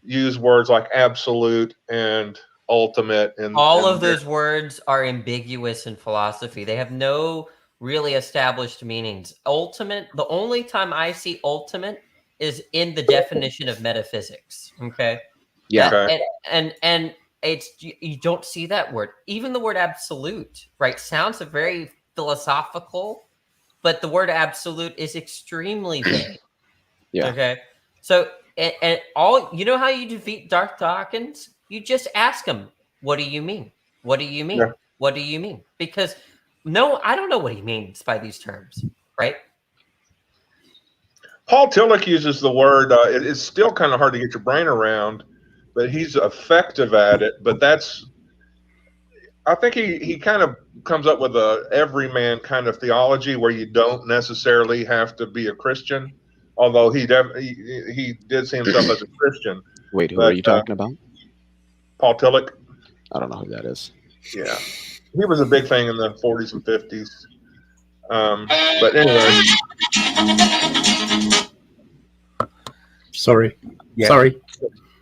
use words like absolute and ultimate? And all of those words are ambiguous in philosophy. They have no really established meanings. Ultimate, the only time I see ultimate is in the definition of metaphysics. Okay. Yeah. And it's, you don't see that word. Even the word absolute, right, sounds very philosophical, but the word absolute is extremely vague. Yeah. Okay. So and all, how you defeat Darth Dawkins? You just ask him, what do you mean? What do you mean? Yeah. What do you mean? Because no, I don't know what he means by these terms, right? Paul Tillich uses the word, it's still kind of hard to get your brain around, but he's effective at it. But I think he kind of comes up with a everyman kind of theology where you don't necessarily have to be a Christian, although he did see himself as a Christian. Wait, who are you talking about? Paul Tillich. I don't know who that is. Yeah, he was a big thing in the 40s and 50s. But anyway. Sorry.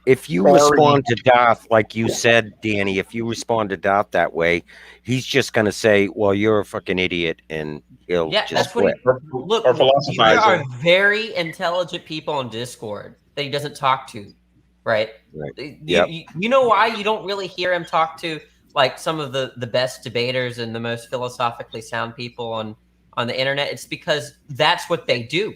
If you respond to Darth like you said, Danny, if you respond to Darth that way, he's just going to say, well, you're a fucking idiot, and he'll just that's quit. Look, or philosophizing. There are very intelligent people on Discord that he doesn't talk to, right? You know why you don't really hear him talk to like some of the best debaters and the most philosophically sound people on the internet? It's because that's what they do.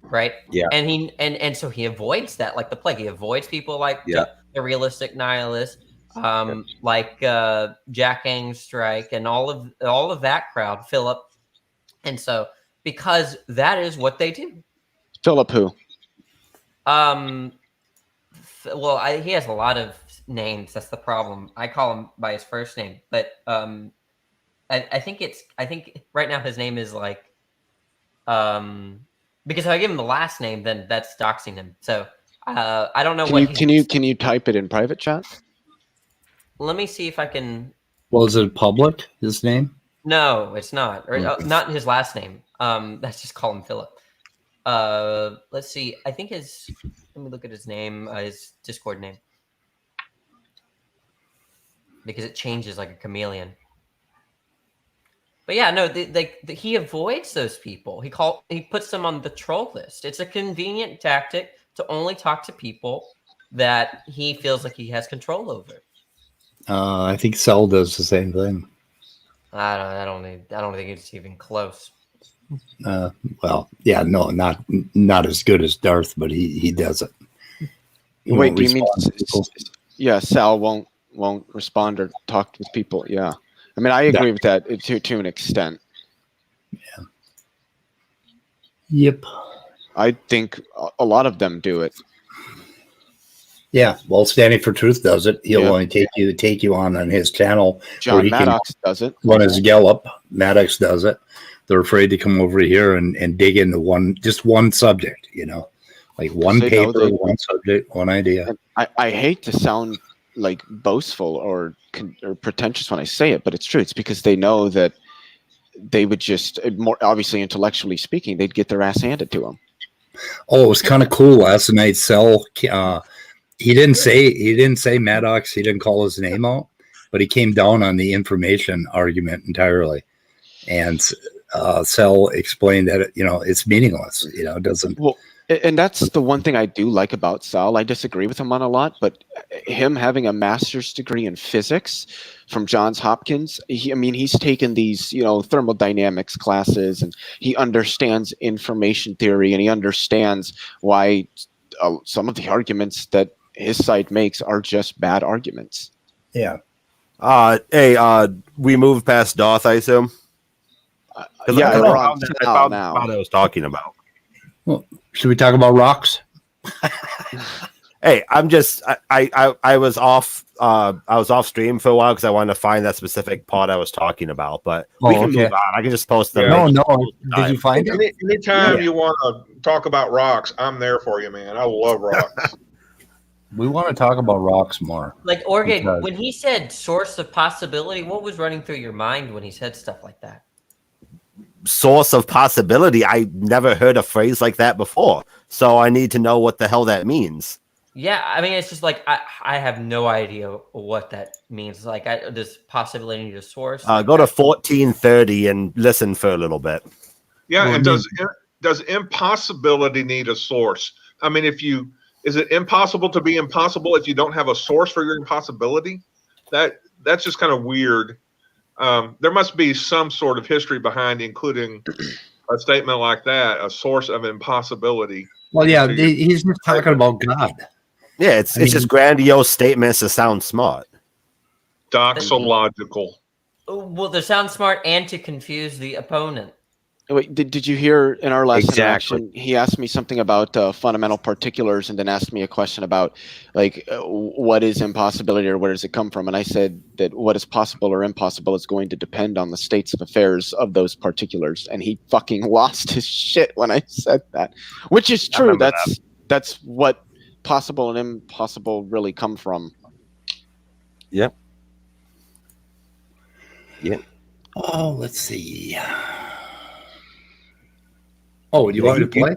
Right. Yeah. And so he avoids that like the plague. He avoids people like the realistic nihilist, like Jack Angstrike and all of that crowd, Philip. And so because that is what they do. Philip who? Well, he has a lot of names. That's the problem. I call him by his first name, but I think right now his name is like because if I give him the last name, then that's doxing him. So I don't know Can you type it in private chat? Let me see if I can. Well, is it public? His name? No, it's not. Or not his last name. Let's just call him Philip. Let's see. I think his. Let me look at his name. His Discord name. Because it changes like a chameleon. But yeah, no, he avoids those people. He puts them on the troll list. It's a convenient tactic to only talk to people that he feels like he has control over. I think Cell does the same thing. I don't think it's even close. Well, yeah, no, not as good as Darth, but he does it. Wait, do you mean? Yeah, Sal won't respond or talk with people. Yeah, I mean, I agree with that to an extent. Yeah. Yep. I think a lot of them do it. Yeah, well, Standing for Truth does it. He'll only take you on his channel. John Maddox does it. One is Gallup. Maddox does it. They're afraid to come over here and dig into one subject, like one paper, one subject, one idea. I hate to sound like boastful or pretentious when I say it, but it's true. It's because they know that they would just, more obviously intellectually speaking, they'd get their ass handed to them. Oh, it was kind of cool last night. Cell, he didn't say Maddox. He didn't call his name out, but he came down on the information argument entirely, and Cell explained that it's meaningless. It doesn't. Well, and that's the one thing I do like about Sal. I disagree with him on a lot, but him having a master's degree in physics from Johns Hopkins, he's taken these, thermodynamics classes, and he understands information theory, and he understands why some of the arguments that his side makes are just bad arguments. Yeah. We moved past Darth, I assume. Yeah, I found what I was talking about. Well, should we talk about rocks? Hey, I'm just I was off stream for a while because I wanted to find that specific part I was talking about, but we can move on. I can just post them. No. Did you find it? Anytime you want to talk about rocks, I'm there for you, man. I love rocks. We want to talk about rocks more. Like Organ, when he said source of possibility, what was running through your mind when he said stuff like that? Source of possibility. I never heard a phrase like that before, so I need to know what the hell that means. Yeah, I mean, it's just like I have no idea what that means. Like, does possibility need a source? Go to 1430 and listen for a little bit. Yeah, and does impossibility need a source? I mean, is it impossible to be impossible if you don't have a source for your impossibility? That's just kind of weird. There must be some sort of history behind including a statement like that, a source of impossibility. Well, yeah, he's just talking about God. Yeah, it's just grandiose statements to sound smart. Doxological. Well, to sound smart and to confuse the opponent. Wait, did you hear in our last interaction, he asked me something about fundamental particulars and then asked me a question about what is impossibility or where does it come from? And I said that what is possible or impossible is going to depend on the states of affairs of those particulars. And he fucking lost his shit when I said that, which is true. That's what possible and impossible really come from. Yep. Oh, let's see. Oh, do you want me to play?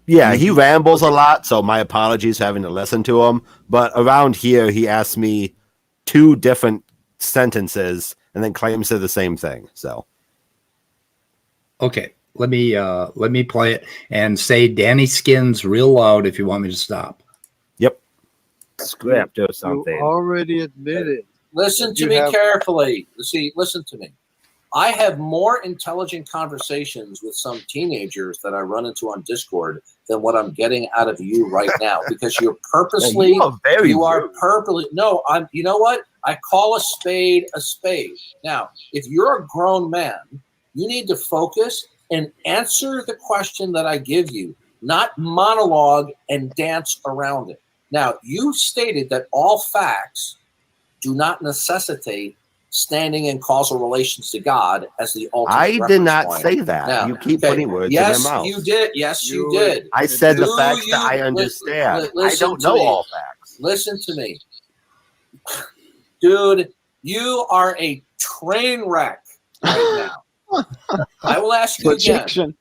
Yeah, he rambles a lot, so my apologies having to listen to him. But around here, he asked me 2 different sentences and then claims they're the same thing. So, okay, let me play it and say Danny Skins real loud if you want me to stop. Yep. Script or something. You already admitted. Listen to me carefully. Listen to me. I have more intelligent conversations with some teenagers that I run into on Discord than what I'm getting out of you right now, because you're purposely, you are purposely, no, you know what? I call a spade a spade. Now, if you're a grown man, you need to focus and answer the question that I give you, not monologue and dance around it. Now, you stated that all facts do not necessitate standing in causal relations to God as the ultimate I did not point. say that. Now, you keep putting words in your mouth. You did. Yes, you did. I said the facts that I understand. I don't know all facts. Listen to me. Dude, you are a train wreck right now. I will ask you again.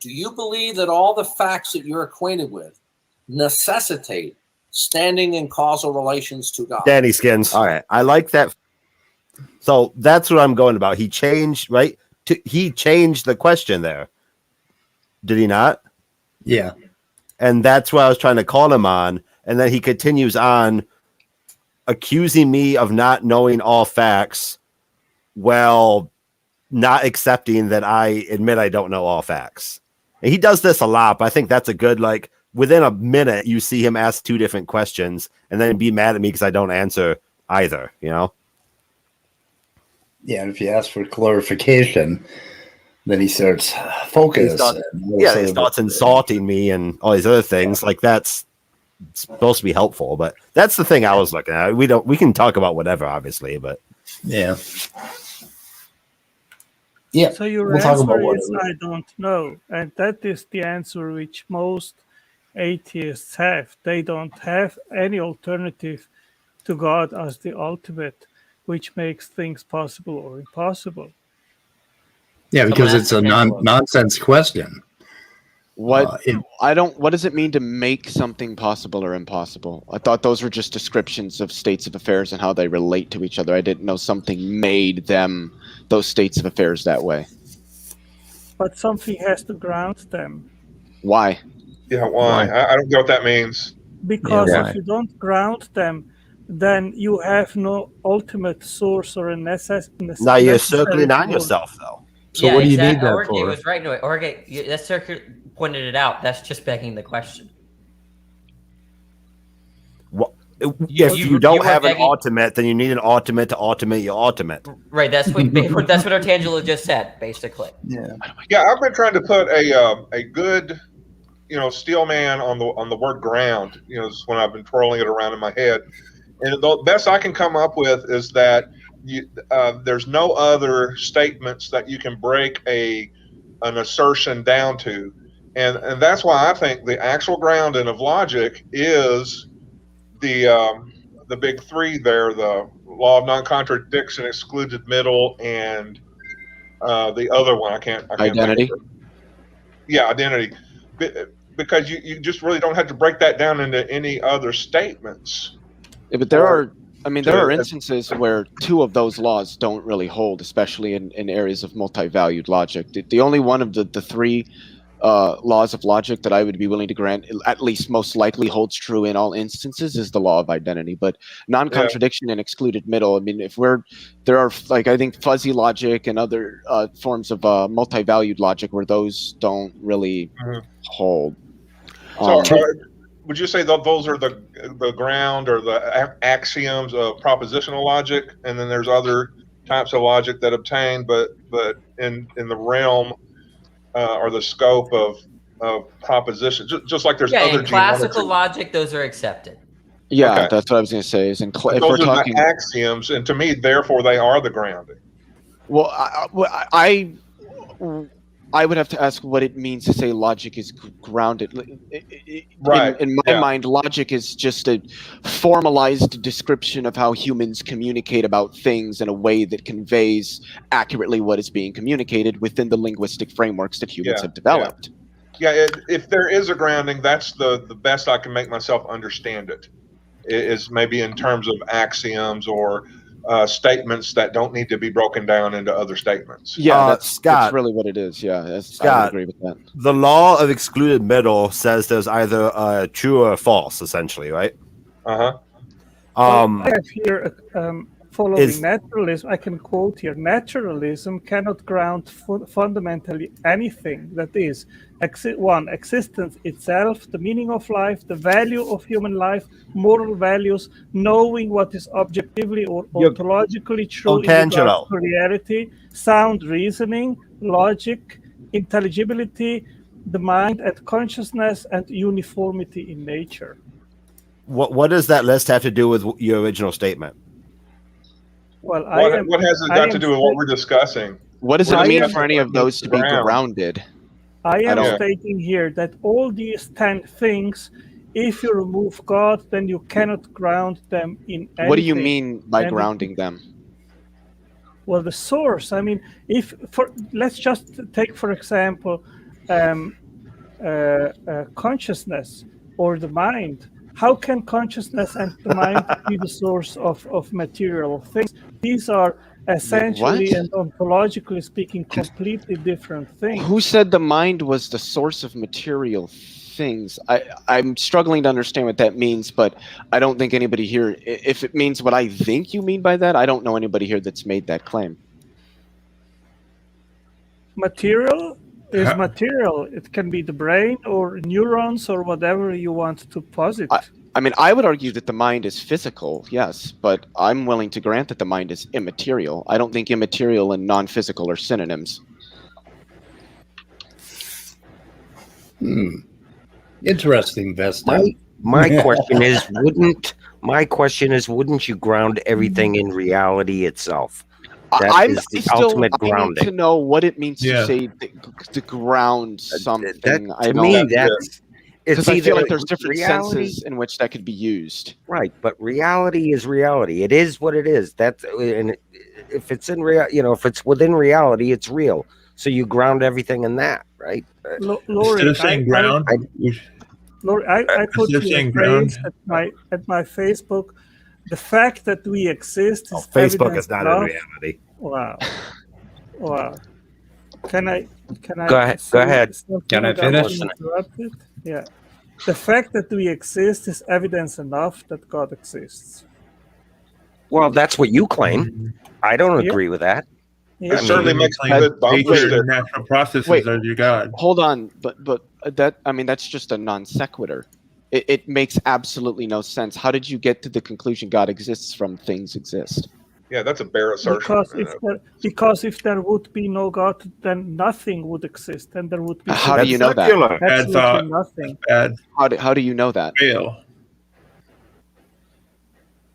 Do you believe that all the facts that you're acquainted with necessitate standing in causal relations to God? Danny Skins. All right. I like that So that's what I'm going about. He changed, right? He changed the question there. Did he not? Yeah. And that's what I was trying to call him on. And then he continues on accusing me of not knowing all facts, while not accepting that I admit I don't know all facts. And he does this a lot, but I think that's a good, like, within a minute, you see him ask two different questions and then be mad at me because I don't answer either, you know? Yeah, and if you ask for clarification, then he starts focus. He starts insulting me and all these other things. Like, that's supposed to be helpful, but that's the thing I was looking at. We can talk about whatever, obviously, but yeah. So your answer is I don't know, and that is the answer which most atheists have. They don't have any alternative to God as the ultimate, which makes things possible or impossible. Yeah, because it's a nonsense question. What does it mean to make something possible or impossible? I thought those were just descriptions of states of affairs and how they relate to each other. I didn't know something made them those states of affairs that way. But something has to ground them. Why? Yeah, why? I don't get what that means. Because if you don't ground them, then you have no ultimate source or a necessary. Now you're circling on yourself, though. So what do you need that Jorge for? was right. No, Jorge, that circuit pointed it out. That's just begging the question. If you don't have an ultimate, then you need an ultimate to ultimate your ultimate. Right. That's what Artangelo just said, basically. Yeah. Yeah, I've been trying to put a good, steel man on the word ground. When I've been twirling it around in my head, and the best I can come up with is that there's no other statements that you can break an assertion down to, and that's why I think the actual grounding of logic is the big three there: the law of non-contradiction, excluded middle, and the other one I can't identity. Yeah, identity, because you just really don't have to break that down into any other statements. Yeah, but there are instances where two of those laws don't really hold, especially in areas of multi-valued logic. The only one of the three laws of logic that I would be willing to grant, at least most likely holds true in all instances, is the law of identity. But non-contradiction and excluded middle, I mean, there are, like, I think fuzzy logic and other forms of multi-valued logic where those don't really hold. So would you say that those are the ground or the axioms of propositional logic, and then there's other types of logic that obtain, but in the realm or the scope of proposition, just like there's other in classical logic, those are accepted. Yeah, Okay. that's what I was going to say. If those we're are talking the axioms, and to me, therefore, they are the grounding. Well, I would have to ask what it means to say logic is grounded. Right. In my mind, logic is just a formalized description of how humans communicate about things in a way that conveys accurately what is being communicated within the linguistic frameworks that humans have developed. Yeah, if there is a grounding, that's the best I can make myself understand it, is maybe in terms of axioms or statements that don't need to be broken down into other statements. Yeah, that's really what it is. Yeah, Scott, I would agree with that. The law of excluded middle says there's either true or false, essentially, right? Uh-huh. I have here, following naturalism, I can quote here: naturalism cannot ground fundamentally anything that is one, existence itself, the meaning of life, the value of human life, moral values, knowing what is objectively or ontologically true in regard to reality, sound reasoning, logic, intelligibility, the mind and consciousness, and uniformity in nature. What does that list have to do with your original statement? Well, what has it got to do with what we're discussing? What does it mean for any of those to be grounded? I am stating here that all these 10 things, if you remove God, then you cannot ground them in anything. What do you mean by grounding them? Well, the source. I mean, let's just take, for example, consciousness or the mind. How can consciousness and the mind be the source of material things? These are essentially What? and ontologically speaking completely different things. Who said the mind was the source of material things? I'm struggling to understand what that means, but I don't think anybody here, if it means what I think you mean by that, I don't know anybody here that's made that claim. Material is material. It can be the brain or neurons or whatever you want to posit. I mean, I would argue that the mind is physical, yes, but I'm willing to grant that the mind is immaterial. I don't think immaterial and non-physical are synonyms. Interesting, Vesta. My question is, wouldn't you ground everything in reality itself? That is the ultimate grounding. I need to know what it means to say to ground something. Because I feel like there's different senses in which that could be used. Right, but reality is reality. It is what it is. And if it's in if it's within reality, it's real. So you ground everything in that, right? Instead of saying ground, I put you a phrase at my Facebook. The fact that we exist is Facebook is not in reality. Wow. Can I go ahead? Can I finish? Yeah. The fact that we exist is evidence enough that God exists. Well, that's what you claim. I don't agree with that. It certainly makes a good bump. Natural processes are your God. Hold on, but that's just a non sequitur. It makes absolutely no sense. How did you get to the conclusion God exists from things exist? Yeah, that's a bare assertion. Because if there would be no God, then nothing would exist, and there would be. How do you know that? Absolutely nothing. How do you know that?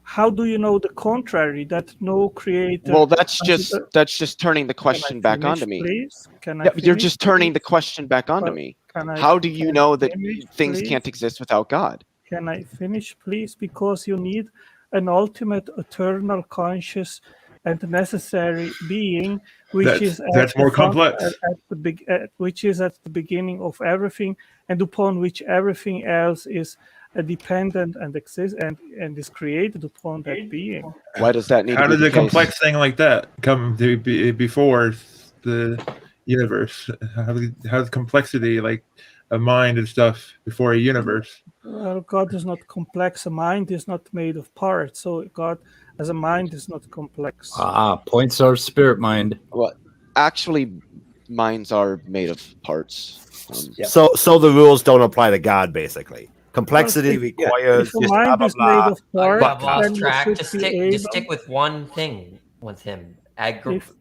How do you know the contrary? That no creator. Well, that's just turning the question back onto me. Please? You're just turning the question back onto me. How do you know that things can't exist without God? Can I finish, please? Because you need an ultimate, eternal, conscious, and necessary being, which is more complex. Which is at the beginning of everything, and upon which everything else is dependent and exists and is created upon that being. Why does that need? How does a complex thing like that come to be before the universe? How's complexity like a mind and stuff before a universe? Well, God is not complex. A mind is not made of parts. So God, as a mind, is not complex. Points are spirit mind. Well, actually, minds are made of parts. So the rules don't apply to God, basically. Complexity requires if a mind is made of parts, I've lost then track. you Just should stick with one thing with him.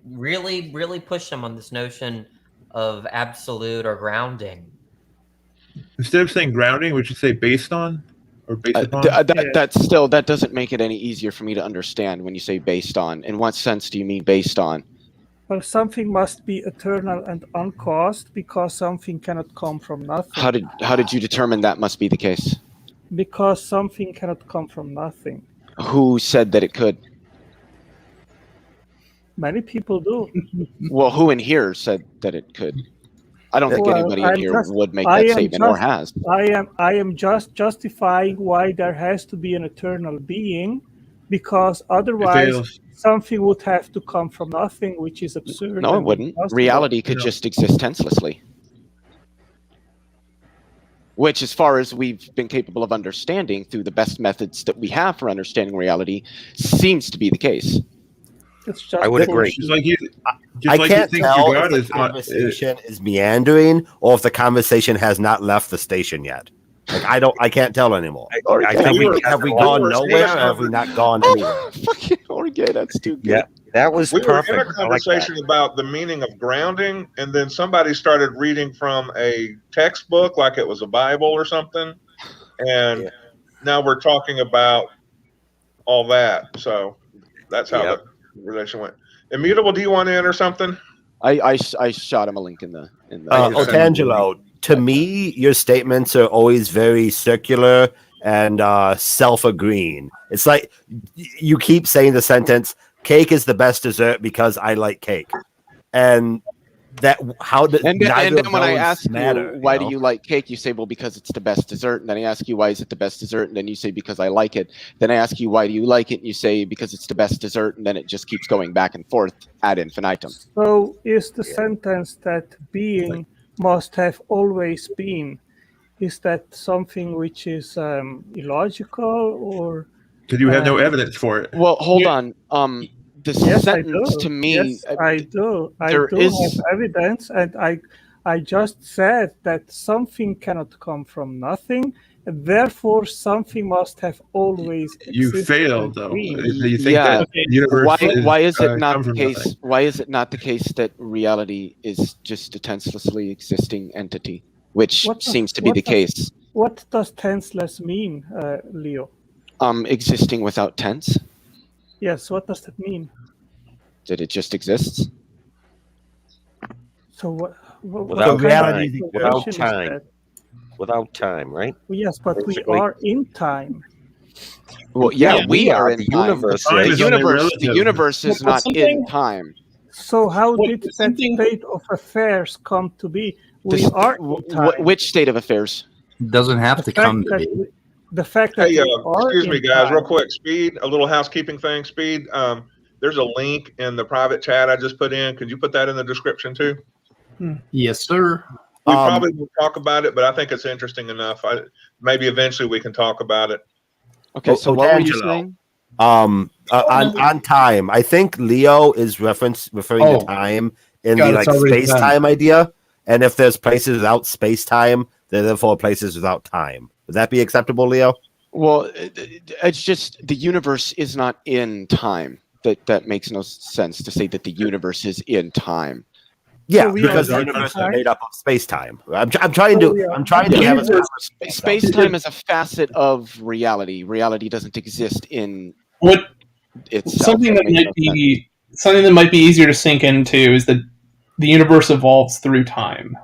Really push him on this notion of absolute or grounding. Instead of saying grounding, would you say based on or based upon? That doesn't make it any easier for me to understand when you say based on. In what sense do you mean based on? Well, something must be eternal and uncaused because something cannot come from nothing. How did you determine that must be the case? Because something cannot come from nothing. Who said that it could? Many people do. Well, who in here said that it could? I don't think anybody in here would make that statement or has. I am just justifying why there has to be an eternal being, because otherwise something would have to come from nothing, which is absurd. No, it wouldn't. Impossible. Reality could just exist tenselessly. Which, as far as we've been capable of understanding through the best methods that we have for understanding reality, seems to be the case. I would agree. I can't tell if the conversation is meandering or if the conversation has not left the station yet. Like I can't tell anymore. Have we gone nowhere or have we not gone anywhere? Fucking Jorge, that's too good. Yeah, that was perfect. We were in a conversation about the meaning of grounding, and then somebody started reading from a textbook like it was a Bible or something, and now we're talking about all that. So that's how the relation went. Immutable, do you want to enter something? I shot him a link in the Otangelo, to me, your statements are always very circular and self-agreeing. It's like you keep saying the sentence, cake is the best dessert because I like cake. And And then when I ask matter, you why do you like cake, you say, well, because it's the best dessert. And then I ask you why is it the best dessert, and then you say because I like it. Then I ask you why do you like it, and you say because it's the best dessert, and then it just keeps going back and forth ad infinitum. So is the sentence that being must have always been, is that something which is illogical, or because you have no evidence for it? Well, hold on. The yes, sentence to me, yes, I do. I there do is have evidence, and I just said that something cannot come from nothing, and therefore something must have always You existed failed, and though. been. You think that the universe why is it not come the from case? nothing? Why is it not the case that reality is just a tenselessly existing entity, which seems to be the case? What does tenseless mean, Leo? Existing without tense. Yes, what does that mean? That it just exists. So what Without kind of reality, without situation is time, that? without time, right? Yes, but Basically. we are in time. Well, yeah, we are in the time. universe. Time is only relative. The universe is not in time. So how did that state of affairs come to be? We are in time. Which state of affairs? Doesn't have to come to be. The fact that Hey, we are excuse me, in guys, time. real quick. Speed, a little housekeeping thing. Speed. There's a link in the private chat I just put in. Could you put that in the description too? Yes, sir. We probably will talk about it, but I think it's interesting enough. Maybe eventually we can talk about it. Okay, so what were you saying? On time, I think Leo is referring to time in the like space-time idea. And if there's places without space-time, then therefore places without time. Would that be acceptable, Leo? Well, it's just the universe is not in time. That makes no sense to say that the universe is in time. Yeah, So because the universe is made up of space-time. I'm trying to have a space-time is a facet of reality. Reality doesn't exist in itself. Something that might be easier to sink into is that the universe evolves through time,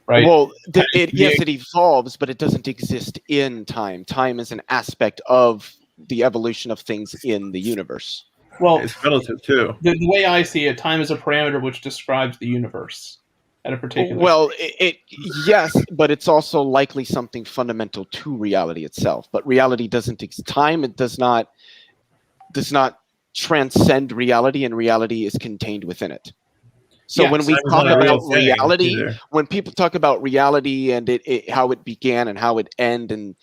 right? Well, yes, it evolves, but it doesn't exist in time. Time is an aspect of the evolution of things in the universe. Well, it's relative too. The way I see it, time is a parameter which describes the universe at a particular. Well, yes, but it's also likely something fundamental to reality itself. But reality doesn't. Time does not transcend reality, and reality is contained within it. So when we talk about reality, when people talk about reality and how it began and how it ended, and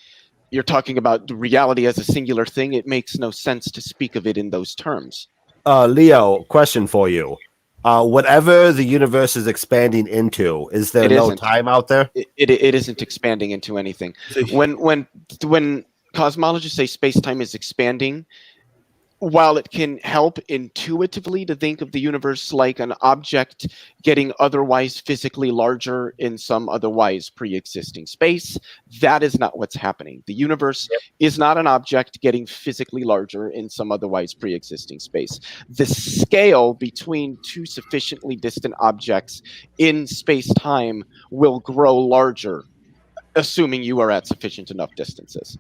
you're talking about reality as a singular thing, it makes no sense to speak of it in those terms. Leo, question for you. Whatever the universe is expanding into, is there no time out there? It isn't expanding into anything. When cosmologists say space-time is expanding, while it can help intuitively to think of the universe like an object getting otherwise physically larger in some otherwise pre-existing space, that is not what's happening. The universe is not an object getting physically larger in some otherwise pre-existing space. The scale between two sufficiently distant objects in space-time will grow larger, assuming you are at sufficient enough distances.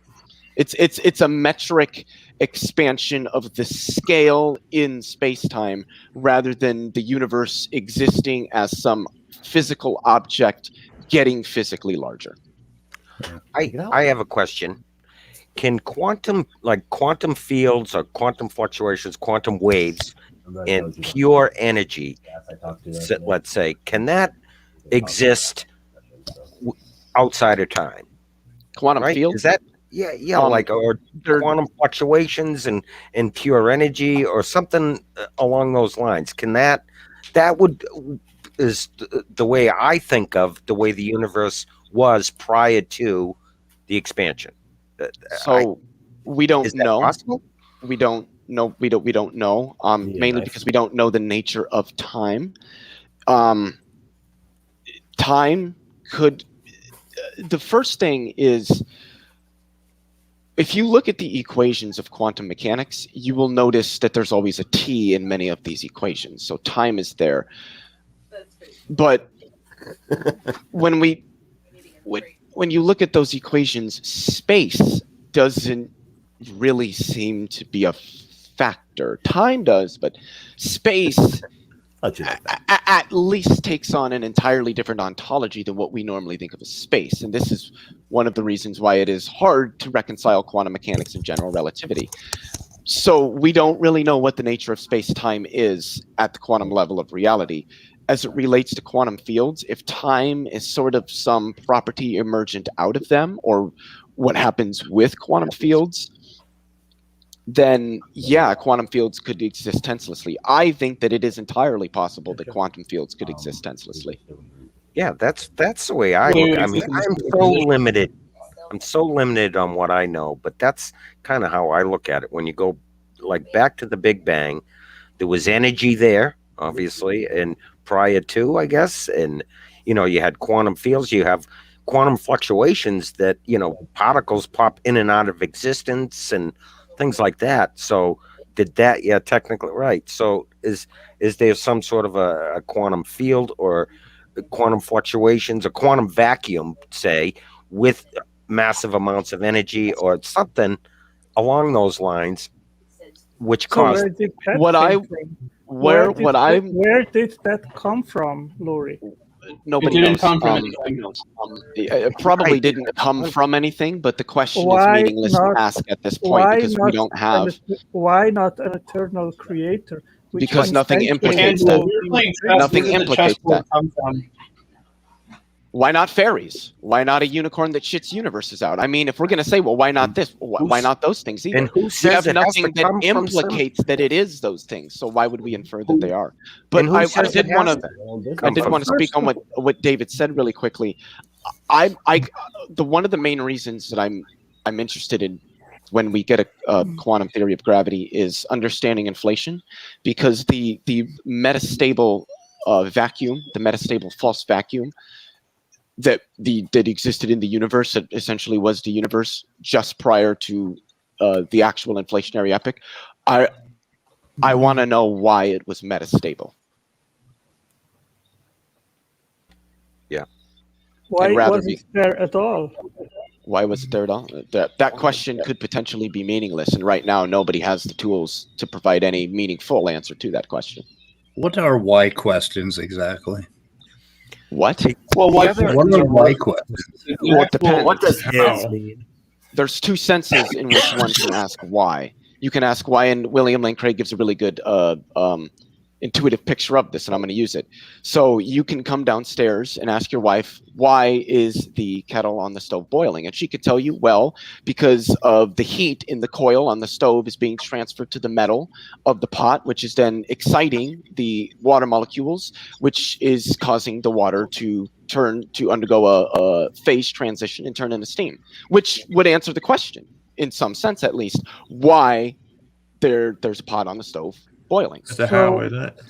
It's a metric expansion of the scale in space-time rather than the universe existing as some physical object getting physically larger. I have a question. Can quantum fields or quantum fluctuations, quantum waves, and pure energy, let's say, can that exist outside of time? Quantum fields? Is that or quantum fluctuations and pure energy or something along those lines? Can that is the way I think of the way the universe was prior to the expansion. So we don't know. Possible? We don't know. We don't know. Mainly because we don't know the nature of time. Time could. The first thing is, if you look at the equations of quantum mechanics, you will notice that there's always a t in many of these equations. So time is there. But when you look at those equations, space doesn't really seem to be a factor. Time does, but space at least takes on an entirely different ontology than what we normally think of as space. And this is one of the reasons why it is hard to reconcile quantum mechanics and general relativity. So we don't really know what the nature of space-time is at the quantum level of reality. As it relates to quantum fields, if time is sort of some property emergent out of them, or what happens with quantum fields, then yeah, quantum fields could exist tenselessly. I think that it is entirely possible that quantum fields could exist tenselessly. Yeah, that's the way I look. I mean, I'm so limited. I'm so limited on what I know, but that's kind of how I look at it. When you go like back to the Big Bang, there was energy there, obviously, and prior to, I guess, and you know, you had quantum fields, you have quantum fluctuations that, you know, particles pop in and out of existence and things like that. So did that, yeah, technically right. So is there some sort of a quantum field or quantum fluctuations, a quantum vacuum, say, with massive amounts of energy or something along those lines, which caused where did that come from, Lori? Nobody knows. It probably didn't come from anything, but the question is meaningless to ask at this point because we don't have. Why not an eternal creator? Because nothing implicates that. Nothing implicates that. Why not fairies? Why not a unicorn that shits universes out? I mean, if we're going to say, well, why not this? Why not those things either? And who says we have nothing that implicates that it is those things. So why would we infer that they are? But I did want to speak on what David said really quickly. One of the main reasons that I'm interested in when we get a quantum theory of gravity is understanding inflation, because the metastable vacuum, the metastable false vacuum that existed in the universe, that essentially was the universe just prior to the actual inflationary epoch. I want to know why it was metastable. Yeah. Why was it there at all? Why was it there at all? That question could potentially be meaningless, and right now nobody has the tools to provide any meaningful answer to that question. What are why questions exactly? What? Well, what are why questions? Well, it depends. What does his mean? There's two senses in which one can ask why. You can ask why, and William Lane Craig gives a really good intuitive picture of this, and I'm going to use it. So you can come downstairs and ask your wife, why is the kettle on the stove boiling? And she could tell you, well, because of the heat in the coil on the stove is being transferred to the metal of the pot, which is then exciting the water molecules, which is causing the water to undergo a phase transition and turn into steam, which would answer the question, in some sense at least, why there's a pot on the stove boiling. It's a how, isn't it?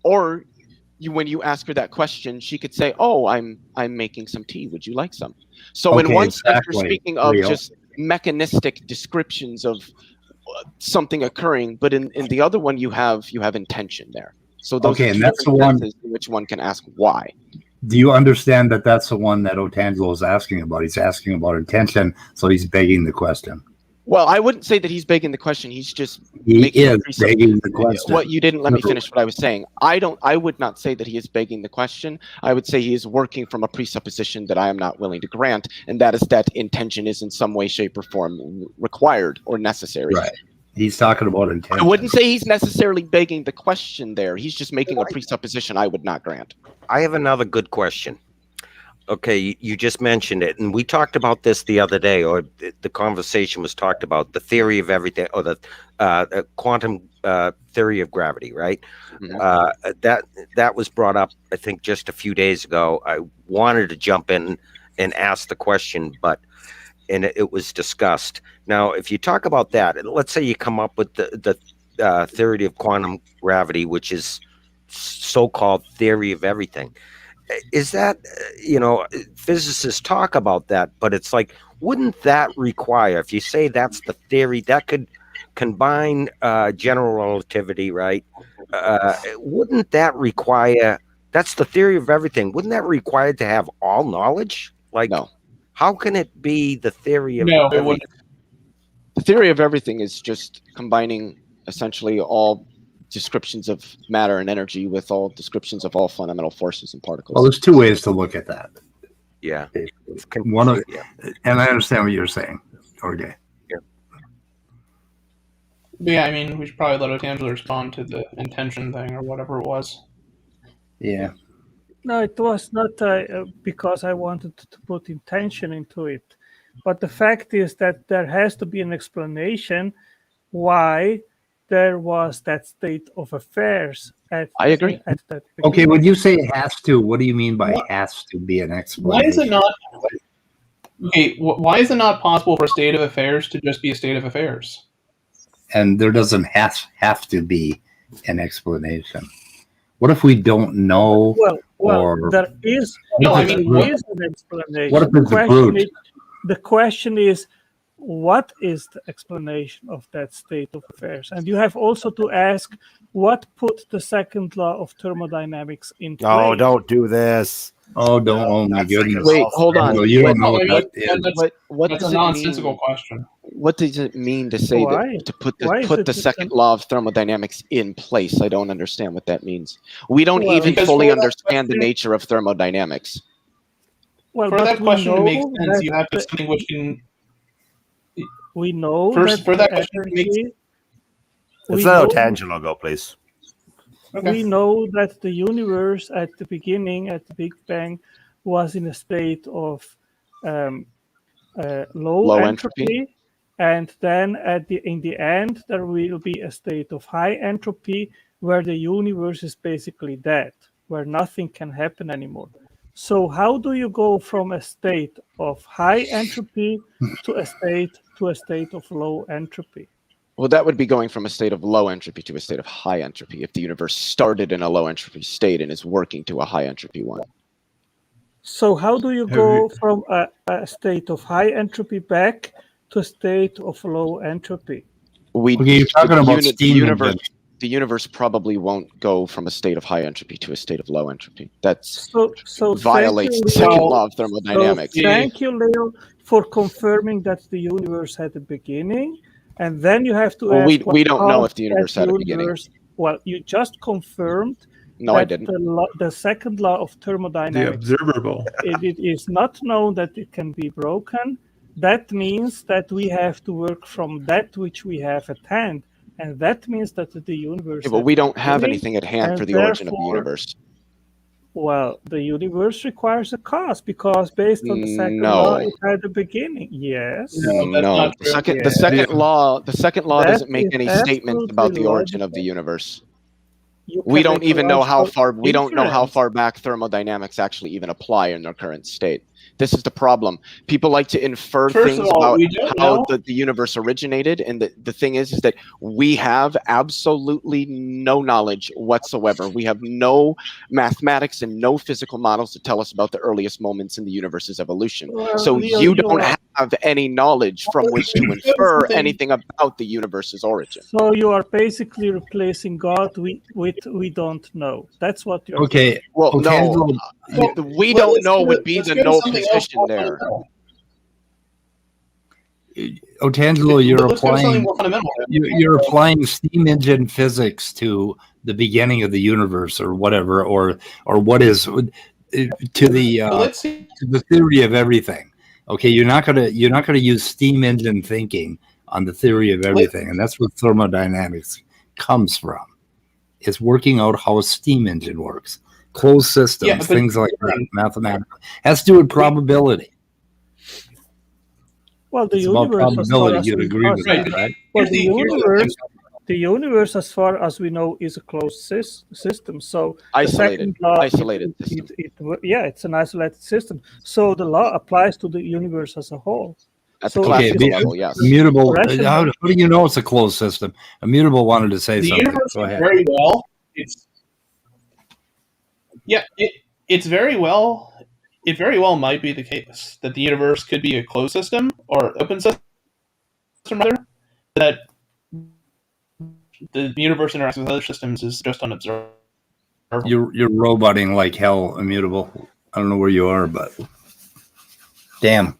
Or when you ask her that question, she could say, "Oh, I'm making some tea. Would you like some?" So in one sense, you're speaking of just mechanistic descriptions of something occurring, but in the other one, you have intention there. So those are and that's the one in which one can ask why. Do you understand that that's the one that Otangelo is asking about? He's asking about intention, so he's begging the question. Well, I wouldn't say that he's begging the question. He's just begging the question. What you didn't let me finish what I was saying. I would not say that he is begging the question. I would say he is working from a presupposition that I am not willing to grant, and that is that intention is in some way, shape, or form required or necessary. Right. He's talking about intention. I wouldn't say he's necessarily begging the question there. He's just making a presupposition I would not grant. I have another good question. Okay, you just mentioned it, and we talked about this the other day, or the conversation was talked about, the theory of everything, or the quantum theory of gravity, right? Mm-hmm. That was brought up, I think, just a few days ago. I wanted to jump in and ask the question, and it was discussed. Now, if you talk about that, let's say you come up with the theory of quantum gravity, which is so-called theory of everything. Is that, physicists talk about that, but it's like, wouldn't that require, if you say that's the theory, that could combine general relativity, right? Wouldn't that require, that's the theory of everything, wouldn't that require to have all knowledge? Like, no. How can it be the theory of everything? The theory of everything is just combining essentially all descriptions of matter and energy with all descriptions of all fundamental forces and particles. Well, there's two ways to look at that. Yeah. One of, and I understand what you're saying, okay. But yeah, I mean, we should probably let Otangelo respond to the intention thing or whatever it was. Yeah. No, it was not because I wanted to put intention into it. But the fact is that there has to be an explanation why there was that state of affairs. I agree. At that Okay, when you say has to, what do you mean by has to be an explanation? Why is it not? Okay, why is it not possible for a state of affairs to just be a state of affairs? And there doesn't have to be an explanation. What if we don't know? Well, there is. No, I mean, there is an explanation. What if it's a brute? The question is, what is the explanation of that state of affairs? And you have also to ask, what put the second law of thermodynamics in place? Oh, don't do this. Oh, don't. Oh my goodness. Wait, hold on. No, you don't know what that is. What That's does a it nonsensical mean? question. What does it mean to say that to put the second law of thermodynamics in place? I don't understand what that means. We don't even fully understand the nature of thermodynamics. Well, for that question to make sense, you have to something which can. We know first for that question to make sense. Let's let Otangelo go, please. Okay. We know that the universe at the beginning, at the Big Bang, was in a state of low entropy, and then in the end there will be a state of high entropy where the universe is basically dead, where nothing can happen anymore. So how do you go from a state of high entropy to a state of low entropy? Well, that would be going from a state of low entropy to a state of high entropy if the universe started in a low entropy state and is working to a high entropy one. So how do you go from a state of high entropy back to a state of low entropy? You're talking about steam engine. The universe probably won't go from a state of high entropy to a state of low entropy. That's so violates the second law of thermodynamics. So thank you, Leo, for confirming that the universe had a beginning. And then you have to ask. We don't know if the universe had a beginning. Well, you just confirmed. No, I didn't. The second law of thermodynamics. The observable. It is not known that it can be broken. That means that we have to work from that which we have at hand. And that means that the universe... Yeah, but we don't have anything at hand for the origin of the universe. Well, the universe requires a cause because based on the second law, it had a beginning. Yes. No. The second law doesn't make any statement about the origin of the universe. We don't even know how far. We don't know how far back thermodynamics actually even apply in their current state. This is the problem. People like to infer things about how the universe originated, and the thing is that we have absolutely no knowledge whatsoever. We have no mathematics and no physical models to tell us about the earliest moments in the universe's evolution. So you don't have any knowledge from which to infer anything about the universe's origin. So you are basically replacing God with we don't know. That's what you're saying. Well, no. We don't know would be the no position there. Otangelo, you're applying steam engine physics to the beginning of the universe, or whatever, or what is to the theory of everything. Okay, you're not gonna use steam engine thinking on the theory of everything, and that's what thermodynamics comes from. It's working out how a steam engine works. Closed systems, things like that, mathematical. Has to do with probability. Well, the it's universe, about probability. You'd agree with that, right? Well, the universe, as far as we know, is a closed system. So isolated system. It's an isolated system. So the law applies to the universe as a whole. At the classical level, yes. Immutable. How do you know it's a closed system? Immutable wanted to say something. Universe Go ahead. Very well. It's very well. It very well might be the case that the universe could be a closed system or open system, rather, that the universe interacts with other systems is just unobservable. You're roboting like hell, Immutable. I don't know where you are, but damn.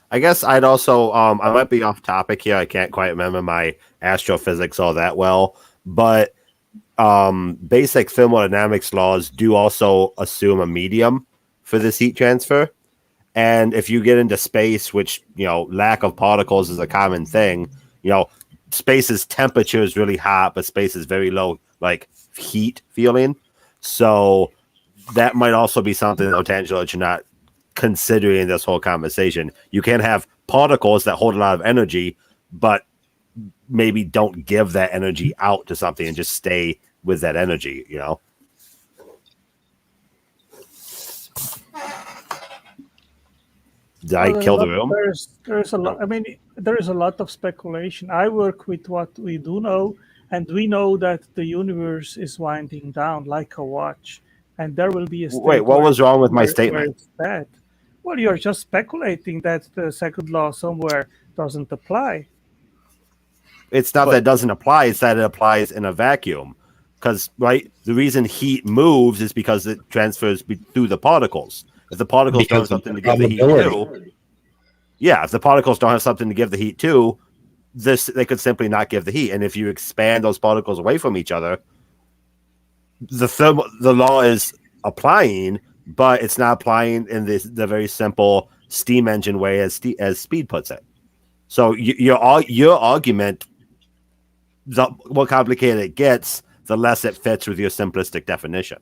I guess I'd also I might be off topic here. I can't quite remember my astrophysics all that well, but basic thermodynamics laws do also assume a medium for this heat transfer. And if you get into space, which, lack of particles is a common thing, space's temperature is really hot, but space is very low, like heat feeling. So that might also be something, though, Tangelo, that you're not considering in this whole conversation. You can have particles that hold a lot of energy, but maybe don't give that energy out to something and just stay with that energy, Did I kill the room? There's a lot. I mean, there is a lot of speculation. I work with what we do know, and we know that the universe is winding down like a watch, and there will be a state. Wait, what was wrong with my statement? It's bad. Well, you're just speculating that the second law somewhere doesn't apply. It's not that it doesn't apply; it's that it applies in a vacuum. Because the reason heat moves is because it transfers through the particles. If the particles don't have something to give the heat to, if the particles don't have something to give the heat to, they could simply not give the heat. And if you expand those particles away from each other, the law is applying, but it's not applying in the very simple steam engine way as Speed puts it. So your argument, the more complicated it gets, the less it fits with your simplistic definition.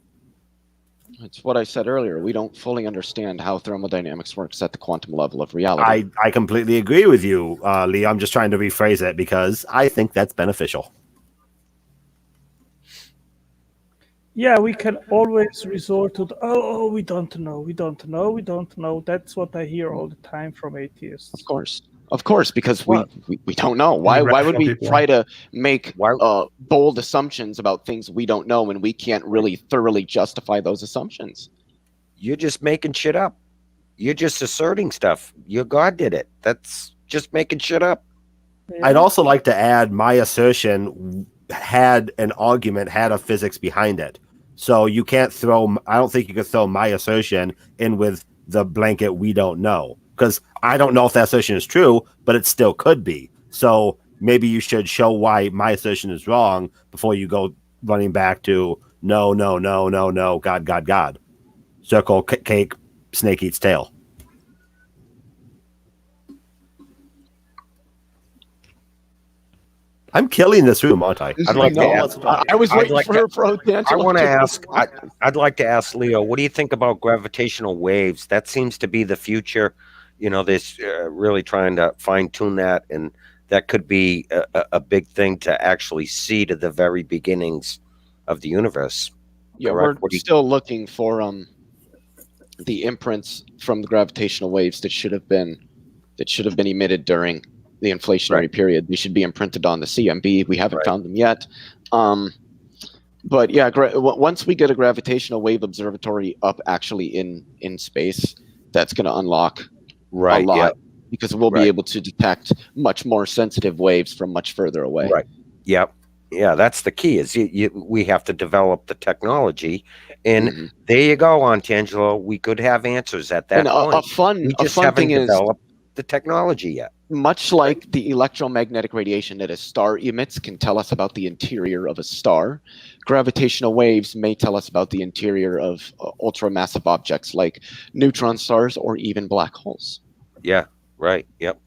It's what I said earlier. We don't fully understand how thermodynamics works at the quantum level of reality. I completely agree with you, Lee. I'm just trying to rephrase it because I think that's beneficial. Yeah, we can always resort to we don't know. That's what I hear all the time from atheists. Of course, because we don't know. Why would we try to make bold assumptions about things we don't know when we can't really thoroughly justify those assumptions? You're just making shit up. You're just asserting stuff. Your God did it. That's just making shit up. Yeah. I'd also like to add my assertion had an argument, had a physics behind it. So you can't I don't think you could throw my assertion in with the blanket we don't know. Because I don't know if that assertion is true, but it still could be. So maybe you should show why my assertion is wrong before you go running back to no, God. Circle, cake, snake eats tail. I'm killing this room, aren't I? I'd like to ask. I was waiting for a tangent. I want to ask. I'd like to ask Leo. What do you think about gravitational waves? That seems to be the future. They're really trying to fine tune that, and that could be a big thing to actually see to the very beginnings of the universe. Yeah, we're still looking for the imprints from the gravitational waves that should have been emitted during the inflationary period. They should be imprinted on the CMB. We haven't found them yet. But yeah, once we get a gravitational wave observatory up actually in space, that's going to unlock a lot because we'll be able to detect much more sensitive waves from much further away. Right. Yep. Yeah, that's the key. Is we have to develop the technology, and there you go, Tangelo. We could have answers at that point. A fun thing is developed the technology yet. Much like the electromagnetic radiation that a star emits can tell us about the interior of a star, gravitational waves may tell us about the interior of ultramassive objects like neutron stars or even black holes. Yeah, right. Yep.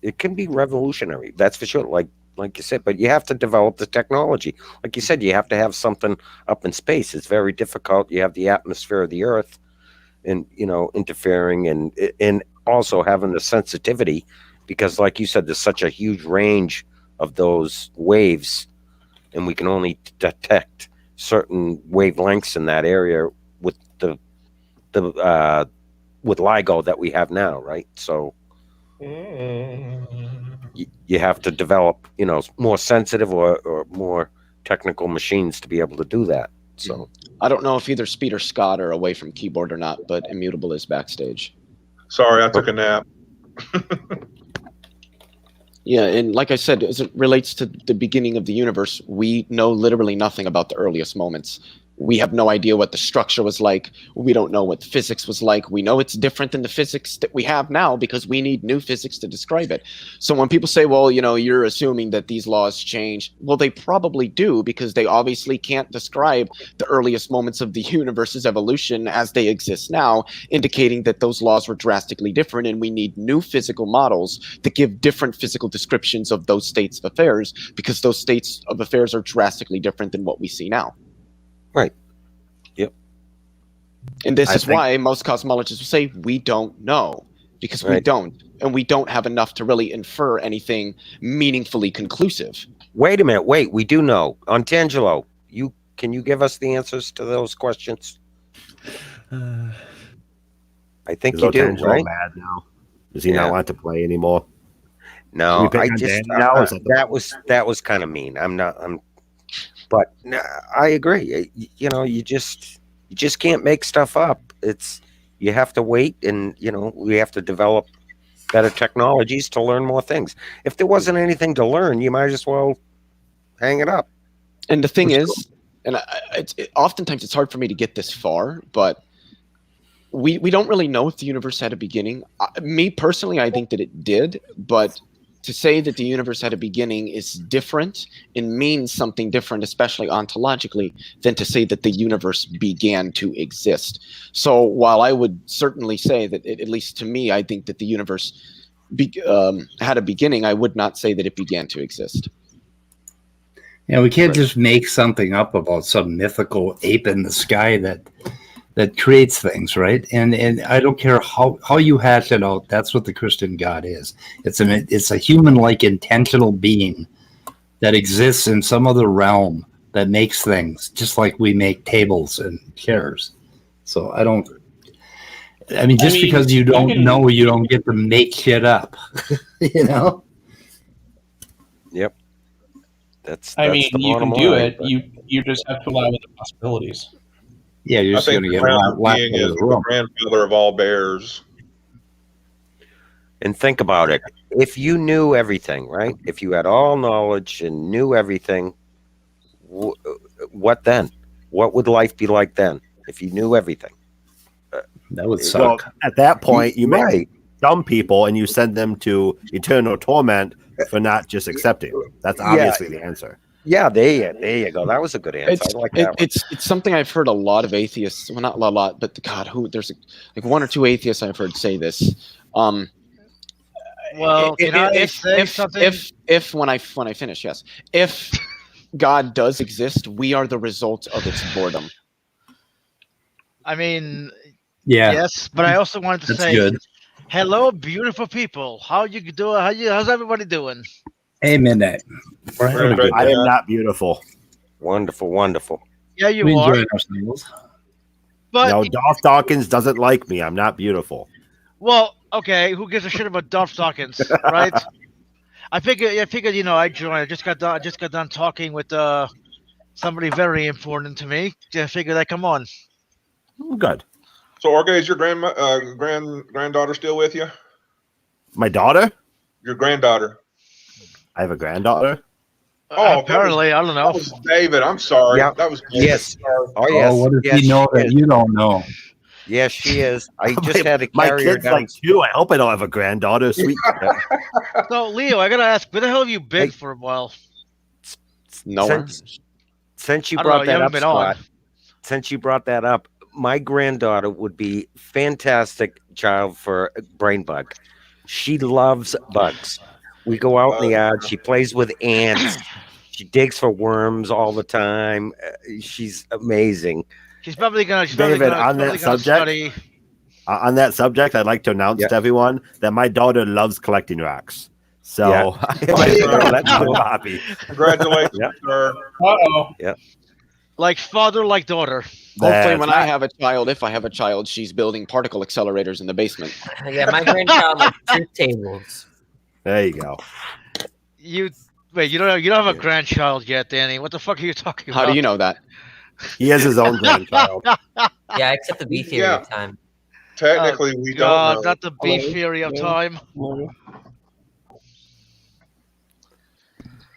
It can be revolutionary. That's for sure. Like you said, but you have to develop the technology. Like you said, you have to have something up in space. It's very difficult. You have the atmosphere of the Earth and, interfering and also having the sensitivity. Because like you said, there's such a huge range of those waves, and we can only detect certain wavelengths in that area with the with LIGO that we have now, right? So you have to develop, more sensitive or more technical machines to be able to do that. So I don't know if either Speed or Scott are away from keyboard or not, but Immutable is backstage. Sorry, I took a nap. Yeah, and like I said, as it relates to the beginning of the universe, we know literally nothing about the earliest moments. We have no idea what the structure was like. We don't know what physics was like. We know it's different than the physics that we have now because we need new physics to describe it. So when people say, well, you're assuming that these laws change, well, they probably do, because they obviously can't describe the earliest moments of the universe's evolution as they exist now, indicating that those laws were drastically different, and we need new physical models that give different physical descriptions of those states of affairs, because those states of affairs are drastically different than what we see now. Right. Yep. And this is why most cosmologists will say we don't know, because we don't. And we don't have enough to really infer anything meaningfully conclusive. Wait a minute. Wait, we do know. Antangelo, can you give us the answers to those questions? I think you do, right? Mad now. Does he not want to play anymore? No, I just that was kind of mean. But I agree. You just can't make stuff up. You have to wait, and we have to develop better technologies to learn more things. If there wasn't anything to learn, you might as well hang it up. And the thing is, and oftentimes it's hard for me to get this far, but we don't really know if the universe had a beginning. Me personally, I think that it did, but to say that the universe had a beginning is different and means something different, especially ontologically, than to say that the universe began to exist. So while I would certainly say that, at least to me, I think that the universe had a beginning, I would not say that it began to exist. Yeah, we can't just make something up about some mythical ape in the sky that creates things, right? And I don't care how you hash it out. That's what the Christian God is. It's a human-like intentional being that exists in some other realm that makes things, just like we make tables and chairs. So because you don't know, you don't get to make shit up. Yep. That's you can do it. You just have to allow the possibilities. Yeah, you're just going to get being is the grandfather of all bears. And think about it. If you knew everything, right? If you had all knowledge and knew everything, what then? What would life be like then if you knew everything? That would suck. Well, at that point, you make dumb people and you send them to eternal torment for not just accepting. That's obviously the answer. Yeah, there you go. That was a good answer. I like that one. It's something I've heard a lot of atheists. Well, not a lot, but God, there's like one or two atheists I've heard say this. Well, can I say something? If when I finish, yes. If God does exist, we are the result of its boredom. I mean, yes, but I also wanted to say, good. Hello, beautiful people. How you doing? How's everybody doing? Amen. I am not beautiful. Wonderful, wonderful. Yeah, you we are. enjoy ourselves. But no, Darth Dawkins doesn't like me. I'm not beautiful. Well, okay. Who gives a shit about Darth Dawkins, right? I figured. I joined. I just got done talking with somebody very important to me. I figured I'd come on. Good. So, Orge, is your granddaughter still with you? My daughter? Your granddaughter. I have a granddaughter. Apparently, I don't know. That was David. I'm sorry. Yeah. That was yes. Oh, yes. What does he know that you don't know? Yes, she is. I just had to carry my her kid's down. like 2. I hope I don't have a granddaughter. Sweet. So, Leo, I gotta ask, where the hell have you been for a while? Nowhere. Since you brought that up, Scott. Since you brought that up, my granddaughter would be fantastic child for a brain bug. She loves bugs. We go out in the yard. She plays with ants. She digs for worms all the time. She's amazing. She's probably gonna. David, on that subject, I'd like to announce to everyone that my daughter loves collecting rocks. So let's go, Bobby. Congratulations, sir. Uh-oh. Yeah. Like father, like daughter. Hopefully, when I have a child, if I have a child, she's building particle accelerators in the basement. Yeah, my grandchild likes truth tables. There you go. You don't have a grandchild yet, Danny. What the fuck are you talking about? How do you know that? He has his own grandchild. Yeah, except the B theory of time. Technically, we don't know. Not the B theory of time.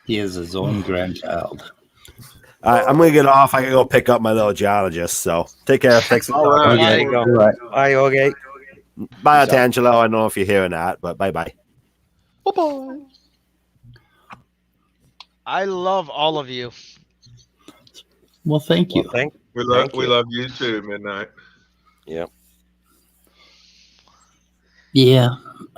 He is his own grandchild. I'm gonna get off. I gotta go pick up my little geologist. So take care. Thanks for All right. There you go. Bye, okay. Bye, Angelo. I don't know if you're hearing that, but bye. Bye-bye. I love all of you. Well, thank you. We love you too, Midnight. Yep. Yeah.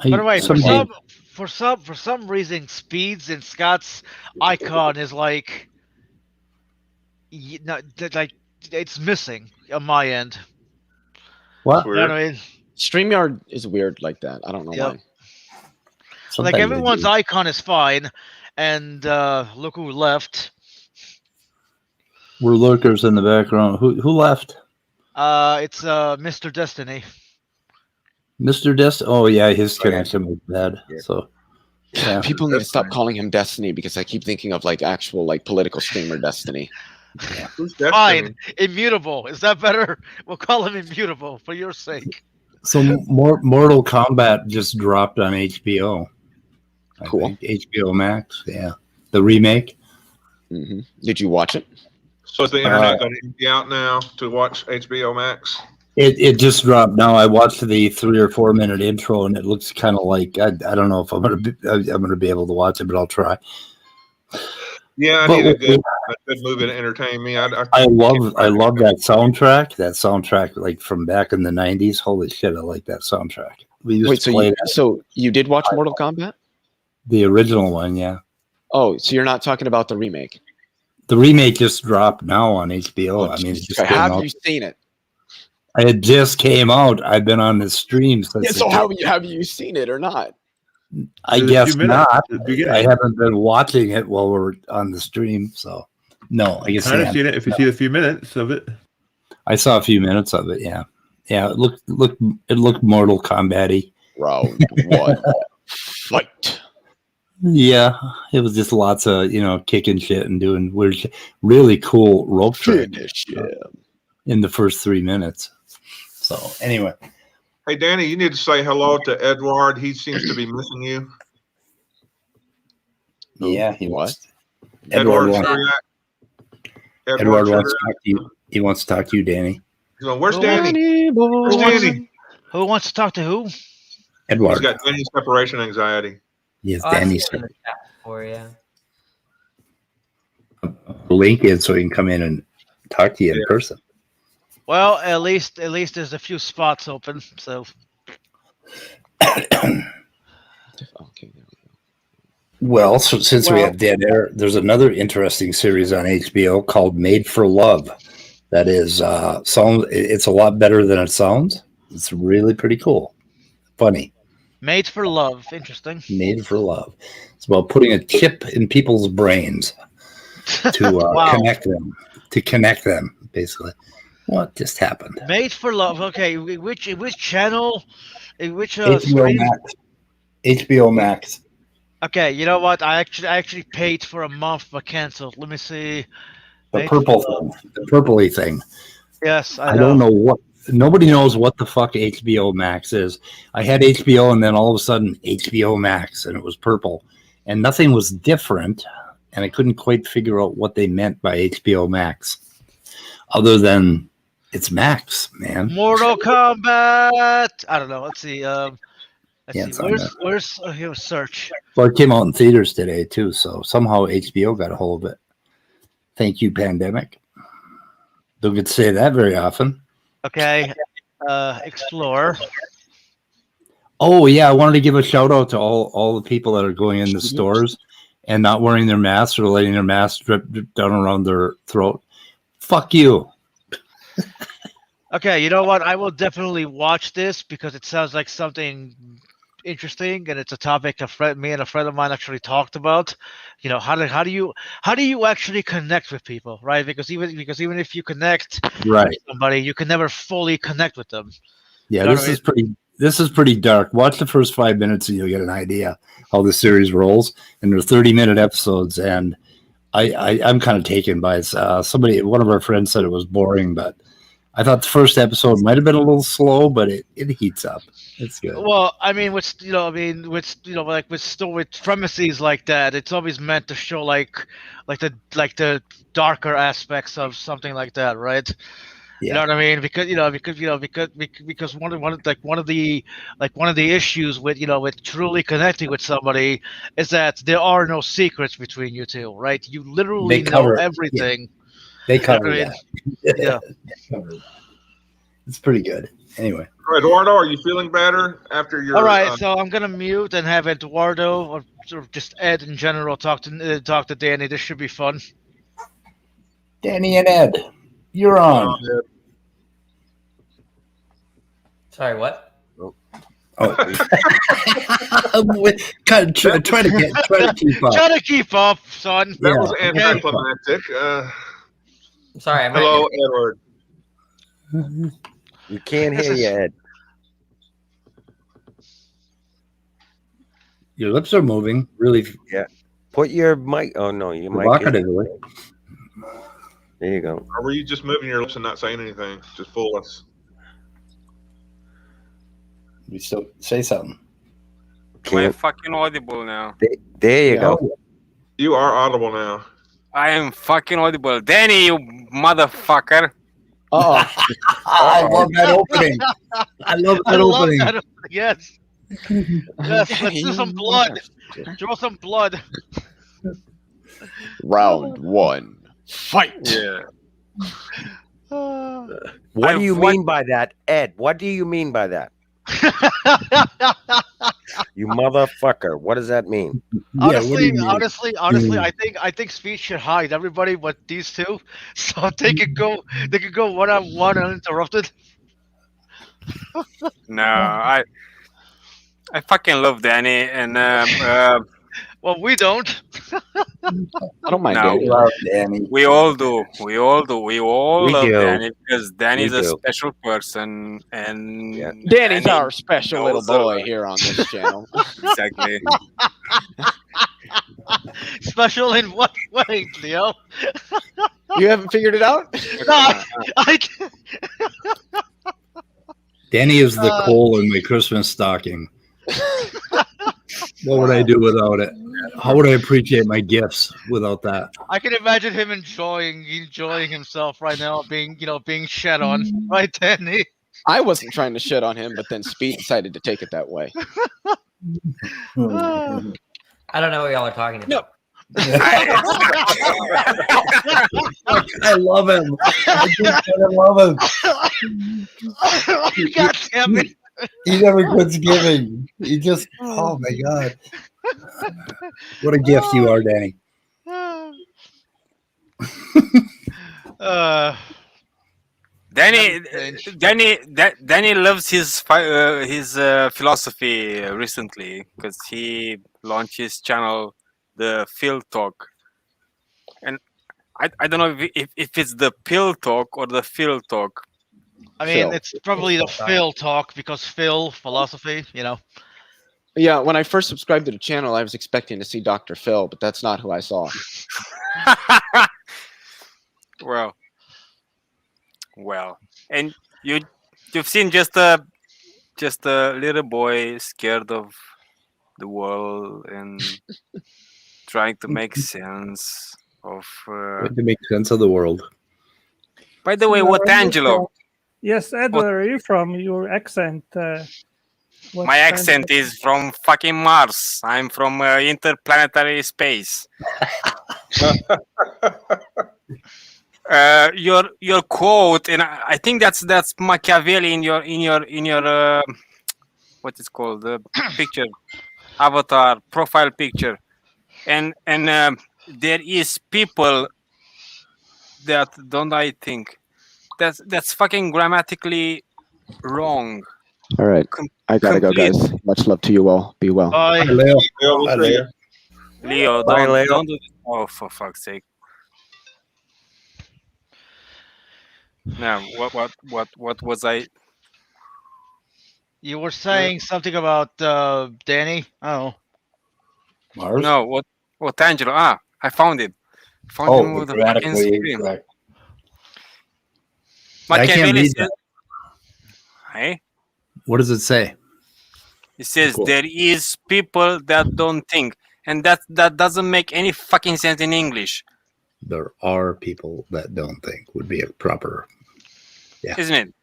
By the way, for some reason, Speeds in Scott's icon is like, like it's missing on my end. What? You know what I mean? StreamYard is weird like that. I don't know why. Like everyone's icon is fine, and look who left. We're lurkers in the background. Who left? It's Mr. Destiny. Mr. Destiny. Oh yeah, his connection was bad. So yeah. People need to stop calling him Destiny because I keep thinking of like actual like political streamer Destiny. Yeah. Fine, Immutable. Is that better? We'll call him Immutable for your sake. So Mortal Kombat just dropped on HBO. Cool. HBO Max. Yeah, the remake. Mm-hmm. Did you watch it? So is the internet going to be out now to watch HBO Max? It just dropped now. I watched the 3 or 4 minute intro, and it looks kind of like I don't know if I'm gonna be able to watch it, but I'll try. Yeah, I need a good movie to entertain me. I love that soundtrack. That soundtrack, like from back in the '90s. Holy shit, I like that soundtrack. We used to play that. So you did watch Mortal Kombat? The original one, yeah. Oh, so you're not talking about the remake? The remake just dropped now on HBO. I mean, it just have you seen it? It just came out. I've been on the stream since. Yeah, so have you seen it or not? I guess not. I haven't been watching it while we're on the stream, so no. I guess I've seen it. If you see a few minutes of it, I saw a few minutes of it. Yeah. It looked Mortal Kombat-y. Round 1, fight. Yeah, it was just lots of kicking shit and doing weird shit. Really cool rope finish in the first 3 minutes. So anyway. Hey, Danny, you need to say hello to Edward. He seems to be missing you. Yeah, he wants. Edward wants to talk to you. He wants to talk to you, Danny. He's going, where's Danny? Where's Danny? Who wants to talk to who? Edward. He's got Danny separation anxiety. Yes, Danny's for you. Link in so he can come in and talk to you in person. Well, at least there's a few spots open. So. Well, since we have dead air, there's another interesting series on HBO called Made for Love. That is it's a lot better than it sounds. It's really pretty cool, funny. Made for Love, interesting. Made for Love. It's about putting a chip in people's brains to connect them, basically. What just happened? Made for Love. Okay, which channel? Which HBO Max. HBO Max. Okay, you know what? I actually paid for a month but canceled. Let me see. The purple thing. The purpley thing. Yes, I don't know what. Nobody knows what the fuck HBO Max is. I had HBO and then all of a sudden HBO Max and it was purple and nothing was different and I couldn't quite figure out what they meant by HBO Max other than it's Max, man. Mortal Kombat. I don't know. Let's see. Where's here? Search. Well, it came out in theaters today too, so somehow HBO got a hold of it. Thank you, pandemic. Don't get to say that very often. Okay, Explore. Oh yeah, I wanted to give a shout out to all the people that are going in the stores and not wearing their masks or letting their masks drip down around their throat. Fuck you. Okay, you know what? I will definitely watch this because it sounds like something interesting, and it's a topic me and a friend of mine actually talked about. How do you actually connect with people, right? Because even if you connect with somebody, you can never fully connect with them. Yeah, this is pretty dark. Watch the first 5 minutes and you'll get an idea how the series rolls. And they're 30-minute episodes, and I'm kind of taken by it. One of our friends said it was boring, but I thought the first episode might have been a little slow, but it heats up. It's good. Well, I mean, with like with premises like that, it's always meant to show like the darker aspects of something like that, right? Yeah. You know what I mean? Because one of the issues with with truly connecting with somebody is that there are no secrets between you two, right? You literally know everything. Yeah. They cover You know what that. Yeah. It's pretty good. Anyway. Eduardo, are you feeling better after your? All right, so I'm gonna mute and have Eduardo or sort of just Ed in general talk to Danny. This should be fun. Danny and Ed, you're on. Sorry, what? Oh. try to keep up. Try to keep up, son. That was anticlimactic. Sorry, hello, Edward. You can't hear you, Ed. Your lips are moving really. Yeah. Put your mic. Oh no, your mic. Provocatively. There you go. Or were you just moving your lips and not saying anything? Just fool us. You still say something. Am I fucking audible now? There you go. You are audible now. I am fucking audible. Danny, you motherfucker. Oh, I love that opening. I love that opening. Yes. Yes, let's do some blood. Draw some blood. Round one. Fight. Yeah. What do you mean by that, Ed? What do you mean by that? You motherfucker. What does that mean? Honestly, I think speech should hide everybody but these two, so they could go one-on-one uninterrupted. No, I fucking love Danny, and well, we don't. I don't mind Danny. We all do. We all love do. Danny because Danny's We a do. special person, and Danny's Danny our special little knows boy here on this channel. Exactly. Special in what way, Leo? You haven't figured it out? No, Danny is the coal in my Christmas stocking. What would I do without it? How would I appreciate my gifts without that? I can imagine him enjoying himself right now, being shed on, right, Danny? I wasn't trying to shit on him, but then Speed decided to take it that way. I don't know what y'all are talking about. I love him. I love him. God damn it. He never quits giving. He just, oh my God. What a gift you are, Danny. Danny loves his philosophy recently because he launched his channel, the Phil Talk, and I don't know if it's the Pill Talk or the Phil Talk. I mean, it's probably the Phil Talk because Phil philosophy, Yeah, when I first subscribed to the channel, I was expecting to see Dr. Phil, but that's not who I saw. Well, and you've seen just a little boy scared of the world and trying to make sense of. To make sense of the world. By the way, what Angelo? Yes, Ed, where are you from? Your accent. My accent is from fucking Mars. I'm from interplanetary space. Your quote, and I think that's Machiavelli in your what is called the picture, avatar profile picture, and there is people that don't, I think that's fucking grammatically wrong. All right. I gotta go, guys. Much love to you all. Be well. Bye. Leo. Bye, Leo. Leo, Bye, Leo. don't do this. Oh, for fuck's sake. Now, what was I? You were saying something about Danny? Oh. Mars? No, what Angelo? I found it. Found him with the fucking screen. I can't read says, that. hey, What does it say? it says Cool. there is people that don't think, and that doesn't make any fucking sense in English, There are people that don't think would be a proper. Yeah. isn't it?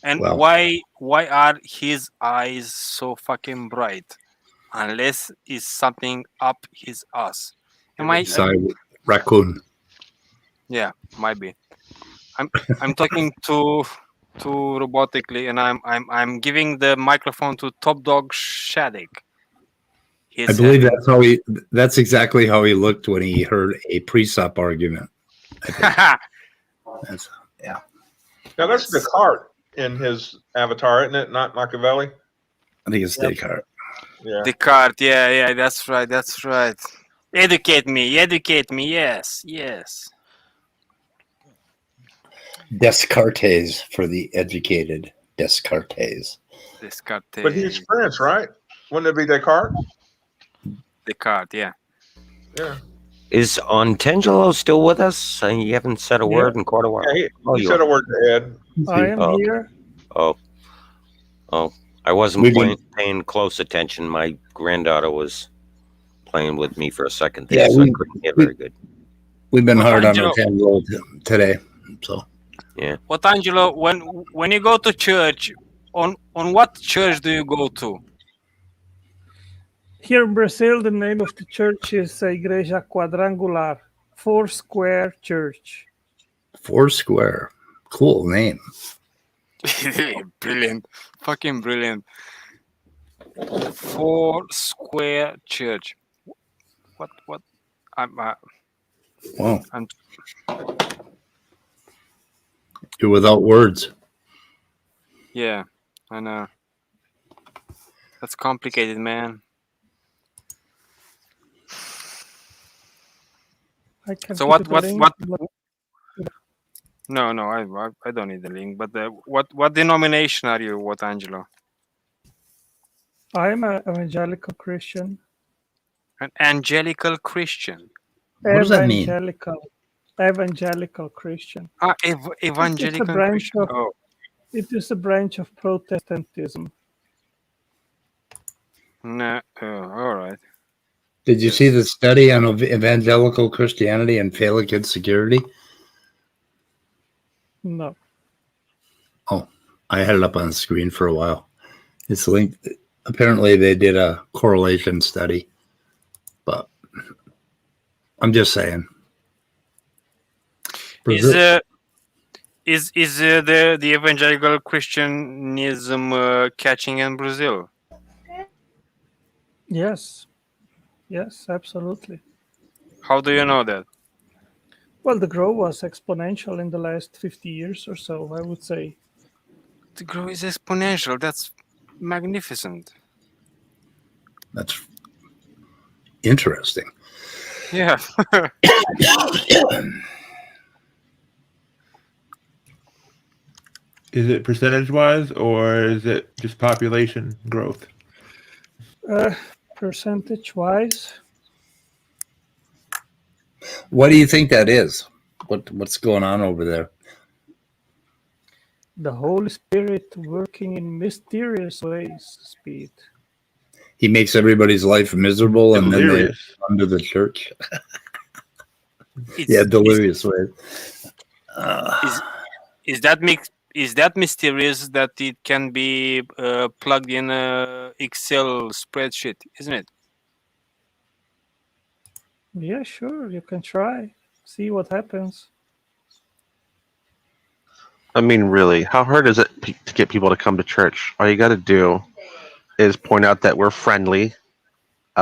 And Well. why are his eyes so fucking bright? Unless it's something up his ass. Am I? Side raccoon. Yeah, might be. I'm talking to robotically, and I'm giving the microphone to Top Dog Shadik. I believe that's exactly how he looked when he heard a Presup argument. That's, yeah. Now that's Descartes in his Avatar, isn't it? Not Machiavelli. I think it's Descartes. Yeah. Descartes, yeah, that's right. Educate me, yes. Descartes for the educated. Descartes. But he experienced, right? Wouldn't it be Descartes? Descartes, yeah. Yeah. Is Ontangelo still with us? You haven't said a word in quite a while. Yeah, he said a word to Ed. I am here. Oh, I wasn't paying close attention. My granddaughter was playing with me for a second there, so I couldn't hear very good. We've been hard on Ontangelo today, so. Yeah. What, Angelo? When you go to church, on what church do you go to? Here in Brazil, the name of the church is Igreja Quadrangular, Four Square Church. Four Square. Cool name. Brilliant. Fucking brilliant. Four Square Church. What? Wow. You're without words. Yeah, I know. That's complicated, man. So what? No, I don't need the link. But what denomination are you? What, Angelo? I am an evangelical Christian. An angelical Christian. What does that mean? Evangelical Christian. Evangelical Christian. Oh. It is a branch of Protestantism. No, all right. Did you see the study on evangelical Christianity and phallic insecurity? No. Oh, I had it up on the screen for a while. It's linked. Apparently, they did a correlation study, but I'm just saying. Is the evangelical Christianism catching in Brazil? Yes, absolutely. How do you know that? Well, the growth was exponential in the last 50 years or so, I would say. The growth is exponential. That's magnificent. That's interesting. Yeah. Is it percentage-wise, or is it just population growth? Percentage-wise. What do you think that is? What's going on over there? The Holy Spirit working in mysterious ways, Speed. He makes everybody's life miserable, and then they come to the church. Delirious ways. Is that mysterious that it can be plugged in a Excel spreadsheet, isn't it? Yeah, sure. You can try. See what happens. I mean, really, how hard is it to get people to come to church? All you got to do is point out that we're friendly.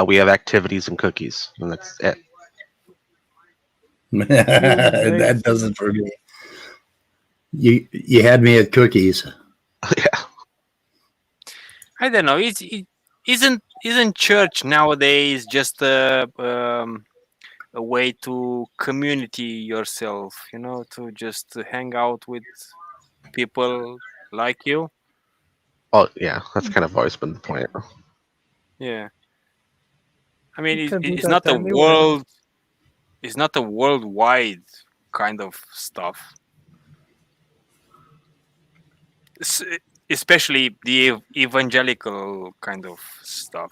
We have activities and cookies, and that's it. That does it for me. You had me at cookies. Yeah. I don't know. Isn't church nowadays just a way to community yourself? You know, to just hang out with people like you. Oh yeah, that's kind of always been the point. Yeah. I mean, it's that not a anyway. world. It's not a worldwide kind of stuff. especially the evangelical kind of stuff.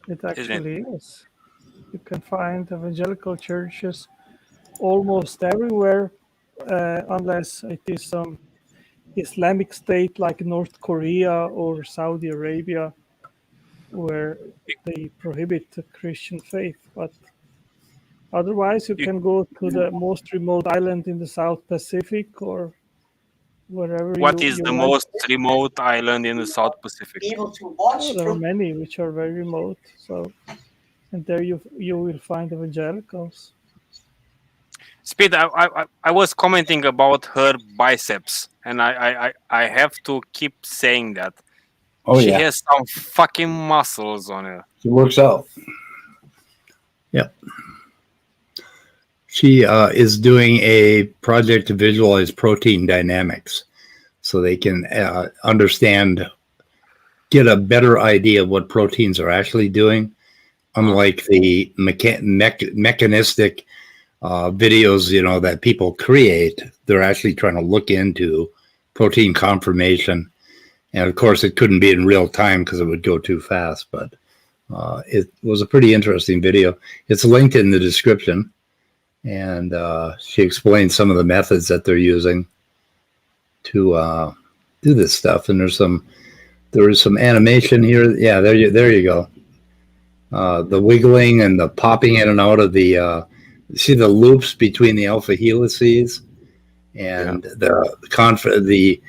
It actually is. You can find evangelical churches almost everywhere, unless it is some Islamic state like North Korea or Saudi Arabia, where they prohibit the Christian faith. But otherwise, you can go to the most remote island in the South Pacific or wherever What you is the like. most remote island in the South Pacific? Oh, there are many which are very remote. So, and there you will find evangelicals. Speed, I was commenting about her biceps, and I have to keep saying that. Oh, she yeah. has some fucking muscles on her. She works out. Yep. She is doing a project to visualize protein dynamics so they can understand, get a better idea of what proteins are actually doing, unlike the mechanistic videos, that people create. They're actually trying to look into protein conformation. And of course, it couldn't be in real time because it would go too fast, but it was a pretty interesting video. It's linked in the description. And she explained some of the methods that they're using to do this stuff. And there is some animation here. Yeah, there you go. The wiggling and the popping in and out of the see the loops between the alpha helices and the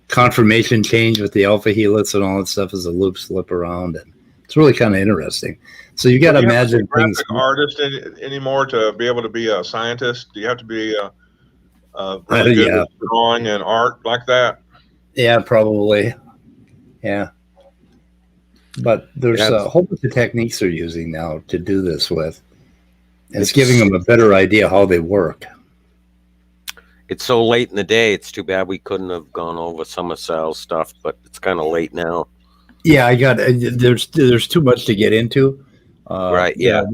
conformation change with the alpha helix and all that stuff as the loops slip around, and it's really kind of interesting. So you got to imagine things. Artist anymore to be able to be a scientist? Do you have to be really good at drawing and art like that? Yeah, probably. Yeah, but there's a whole bunch of techniques they're using now to do this with. And it's giving them a better idea how they work. It's so late in the day. It's too bad we couldn't have gone over some of Sal's stuff, but it's kind of late now. Yeah, there's too much to get into. Right. Yeah.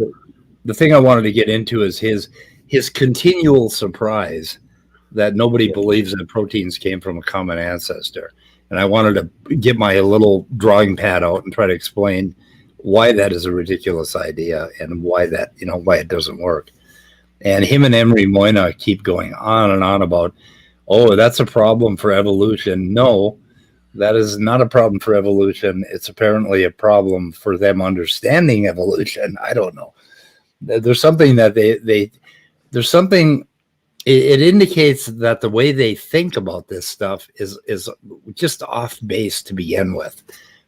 The thing I wanted to get into is his continual surprise that nobody believes that proteins came from a common ancestor. And I wanted to get my little drawing pad out and try to explain why that is a ridiculous idea and why that, why it doesn't work. And him and Emery Moyna keep going on and on about, oh, that's a problem for evolution. No, that is not a problem for evolution. It's apparently a problem for them understanding evolution. I don't know. There's something that there's something, it indicates that the way they think about this stuff is just off base to begin with.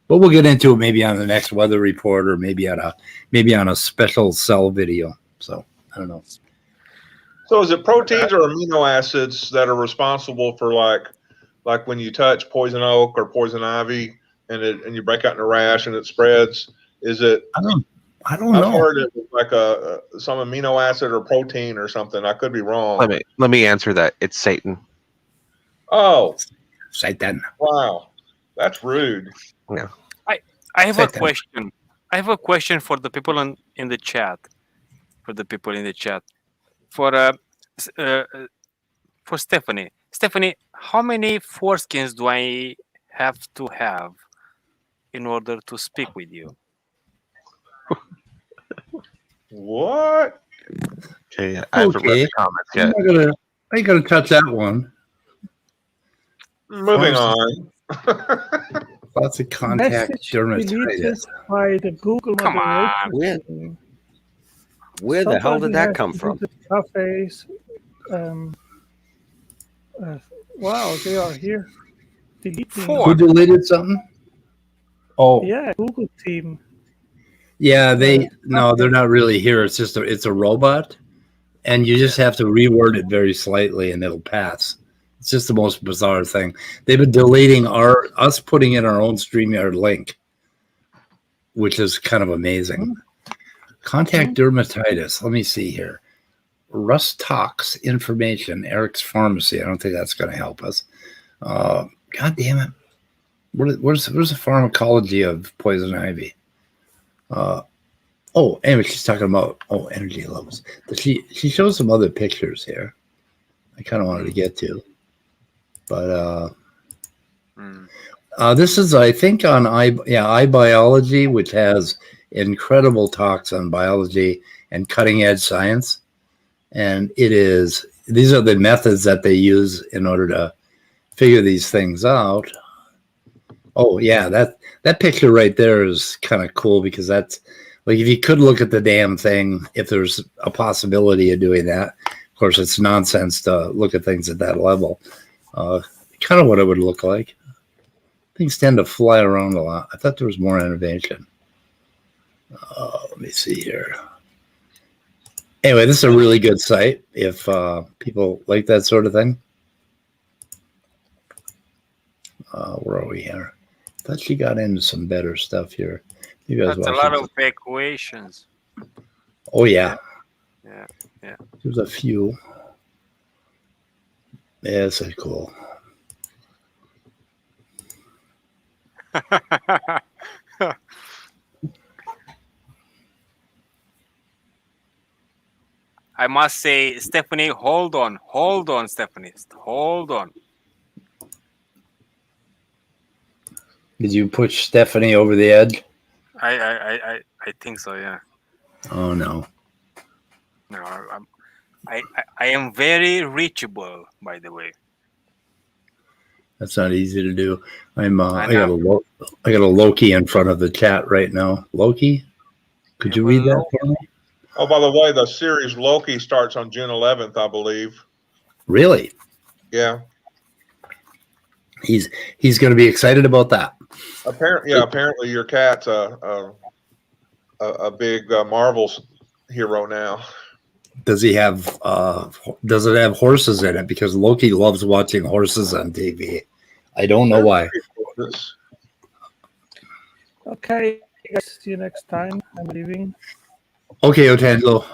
But we'll get into it maybe on the next weather report or maybe on a special cell video. So I don't know. So is it proteins or amino acids that are responsible for like when you touch poison oak or poison ivy and you break out in a rash and it spreads? Is it? I don't know. I've heard it was like some amino acid or protein or something. I could be wrong. Let me answer that. It's Satan. Oh, Satan! Wow, that's rude. Yeah. I have a question. I have a question for the people in the chat. For the people in the chat. For Stephanie. Stephanie, how many foreskins do I have to have in order to speak with you? What? Okay, I haven't read the comments yet. I ain't gonna touch that one. Moving on. Lots of contact dermatitis. By the Google Come on. Where the hell did that come from? Cafes. Wow, they are here. Deleting. Who deleted something? Oh, yeah, Google team. Yeah, they're not really here. It's just it's a robot, and you just have to reword it very slightly, and it'll pass. It's just the most bizarre thing. They've been deleting us putting in our own StreamYard link, which is kind of amazing. Contact dermatitis. Let me see here. Russ Talks information. Eric's Pharmacy. I don't think that's going to help us. God damn it! Where's the pharmacology of poison ivy? Anyway, she's talking about energy levels. She shows some other pictures here. I kind of wanted to get to. But this is, I think, on iBiology, which has incredible talks on biology and cutting edge science. And these are the methods that they use in order to figure these things out. Oh yeah, that picture right there is kind of cool, because that's like, if you could look at the damn thing, if there's a possibility of doing that. Of course, it's nonsense to look at things at that level. Kind of what it would look like. Things tend to fly around a lot. I thought there was more innovation. Let me see here. Anyway, this is a really good site if people like that sort of thing. Where are we here? I thought she got into some better stuff here. You guys That's a lot of equations. Oh yeah. Yeah. There's a few. Yeah, this is cool. I must say, Stephanie, hold on, Stephanie, hold on. Did you push Stephanie over the edge? I think so, yeah. Oh no. No, I am very reachable, by the way. That's not easy to do. I got a Loki in front of the chat right now. Loki, could you read that for me? Oh, by the way, the series Loki starts on June 11th, I believe. Really? Yeah. He's going to be excited about that. Apparently your cat's a big Marvel hero now. Does it have horses in it? Because Loki loves watching horses on TV. I don't know why. Okay, guys, see you next time. I'm leaving. Okay, Otangelo.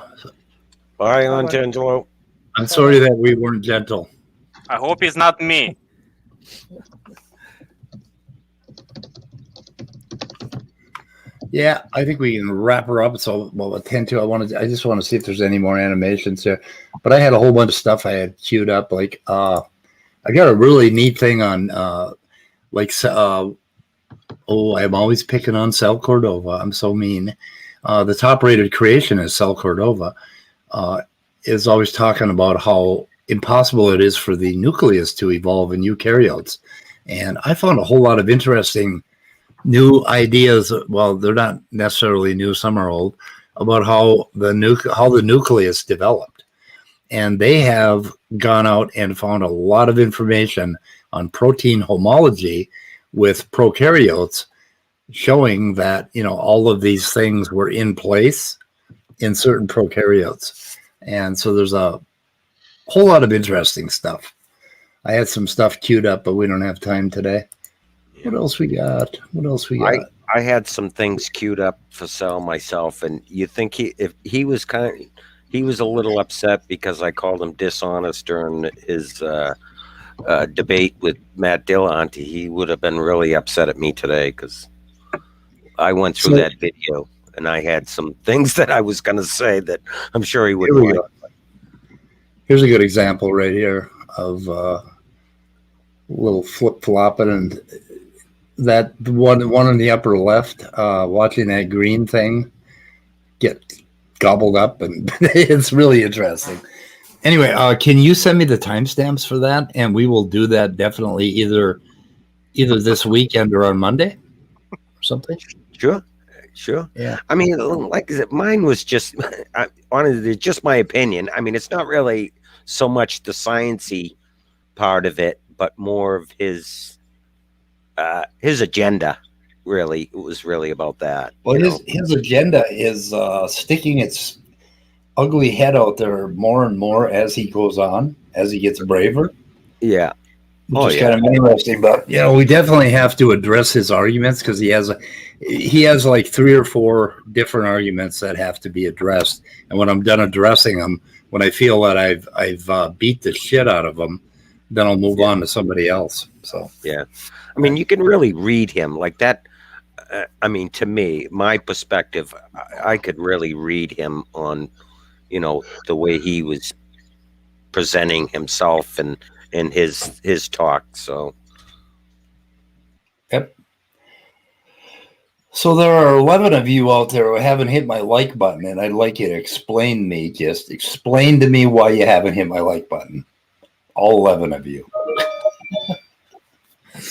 Bye, Otangelo. I'm sorry that we weren't gentle. I hope it's not me. Yeah, I think we can wrap her up. So we'll attend to. I just want to see if there's any more animations here. But I had a whole bunch of stuff I had queued up. Like I got a really neat thing on I'm always picking on Sal Cordova. I'm so mean. The top rated creation is Sal Cordova. Is always talking about how impossible it is for the nucleus to evolve in eukaryotes. And I found a whole lot of interesting new ideas. Well, they're not necessarily new, some are old, about how the nucleus developed. And they have gone out and found a lot of information on protein homology with prokaryotes, showing that, all of these things were in place in certain prokaryotes. And so there's a whole lot of interesting stuff. I had some stuff queued up, but we don't have time today. What else we got? I had some things queued up for Sal myself, and you think he was a little upset because I called him dishonest during his debate with Matt Dillon. He would have been really upset at me today because I went through that video and I had some things that I was going to say that I'm sure he would like. Here's a good example right here of little flip-flopping, and that one in the upper left, watching that green thing get gobbled up, and it's really interesting. Anyway, can you send me the timestamps for that, and we will do that definitely either this weekend or on Monday or something. Sure. Yeah. I mean, like I said, mine was just honestly just my opinion. I mean, it's not really so much the sciencey part of it, but more of his agenda. Really, it was really about that. Well, his agenda is sticking its ugly head out there more and more as he goes on, as he gets braver. Yeah. Which is kind of interesting, but we definitely have to address his arguments, because he has like 3 or 4 different arguments that have to be addressed. And when I'm done addressing them, when I feel that I've beat the shit out of them, then I'll move on to somebody else. So yeah, I mean, you can really read him like that. I mean, to me, my perspective, I could really read him on, the way he was presenting himself and in his talk. So, yep. So there are 11 of you out there who haven't hit my like button, and I'd like you to explain to me why you haven't hit my like button. All 11 of you.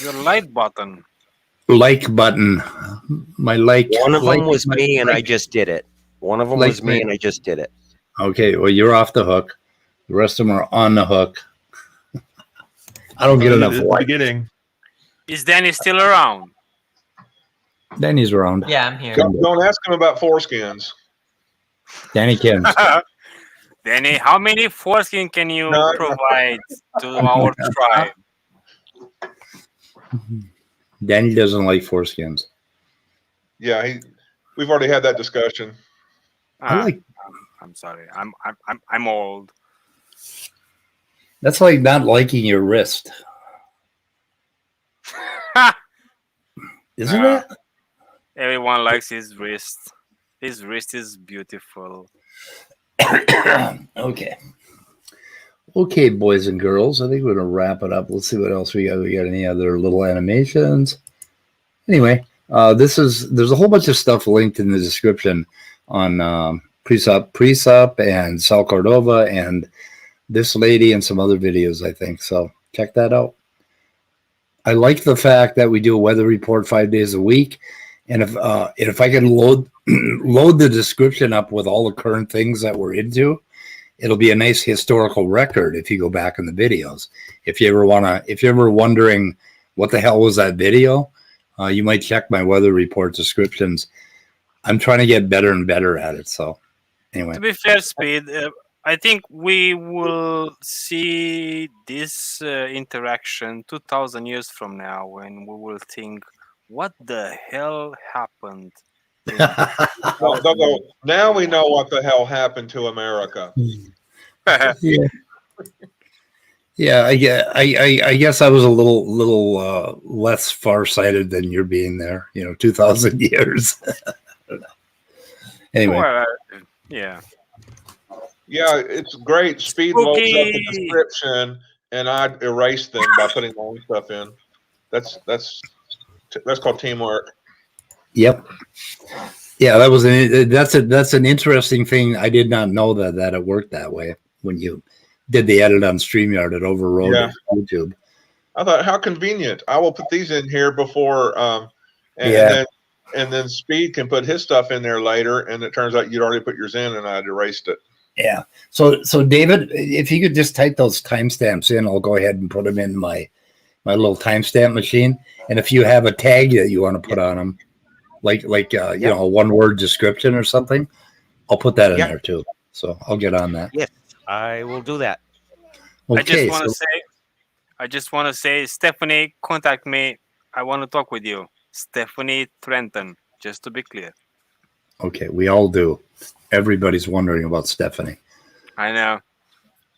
Your like button. Like button. My like. One of like, them was me, and like, I just did it. One of them like was me, and I just did it. Okay, well, you're off the hook. The rest of them are on the hook. I don't get enough like. Beginning. Is Danny still around? Danny's around. Yeah, I'm here. Don't ask him about foreskins. Danny can. Danny, how many foreskin can you provide to our tribe? Danny doesn't like foreskins. Yeah, we've already had that discussion. I'm sorry. I'm old. That's like not liking your wrist. Isn't it? Everyone likes his wrist. His wrist is beautiful. Okay. Okay, boys and girls. I think we're going to wrap it up. Let's see what else we got. We got any other little animations? Anyway, there's a whole bunch of stuff linked in the description on Presup and Sal Cordova and this lady and some other videos, I think. So check that out. I like the fact that we do a weather report 5 days a week. And if I can load the description up with all the current things that we're into, it'll be a nice historical record if you go back in the videos. If you're ever wondering what the hell was that video, you might check my weather report descriptions. I'm trying to get better and better at it. So anyway. To be fair, Speed, I think we will see this interaction 2,000 years from now when we will think, what the hell happened? Now we know what the hell happened to America. Yeah. Yeah, I guess I was a little less farsighted than you're being there. 2,000 years. I don't know. Anyway. Well, yeah. Yeah, it's great. Speed loads up the description, and I erase them by putting my own stuff in. That's called teamwork. Yep. Yeah, that's an interesting thing. I did not know that it worked that way when you did the edit on StreamYard. It overrode YouTube. I thought, how convenient. I will put these in here before, and then Speed can put his stuff in there later. And it turns out you'd already put yours in, and I'd erased it. Yeah. So David, if you could just type those timestamps in, I'll go ahead and put them in my little timestamp machine. And if you have a tag that you want to put on them, like a one-word description or something, I'll put that in there too. So I'll get on that. Yes, I will do that. Okay, I just want to say, Stephanie, contact me. I want to talk with you. Stephanie Trenton, just to be clear. Okay, we all do. Everybody's wondering about Stephanie. I know.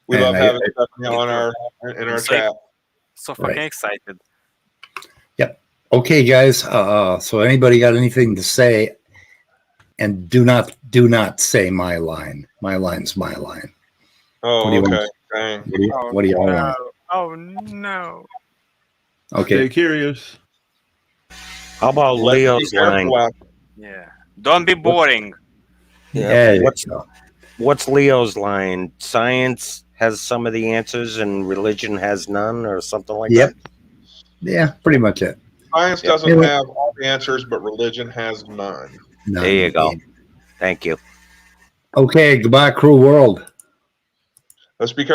We love having Stephanie in our chat. So fucking excited. Yep. Okay, guys. So anybody got anything to say? And do not say my line. My line's my line. Oh, okay. What do y'all want? Oh no. Okay. Stay curious. How about Leo's line? Yeah. Don't be boring. Yeah. What's Leo's line? Science has some of the answers and religion has none, or something like that? Yeah, pretty much it. Science doesn't have all the answers, but religion has none. There you go. Thank you. Okay, goodbye, cruel world. Let's be careful.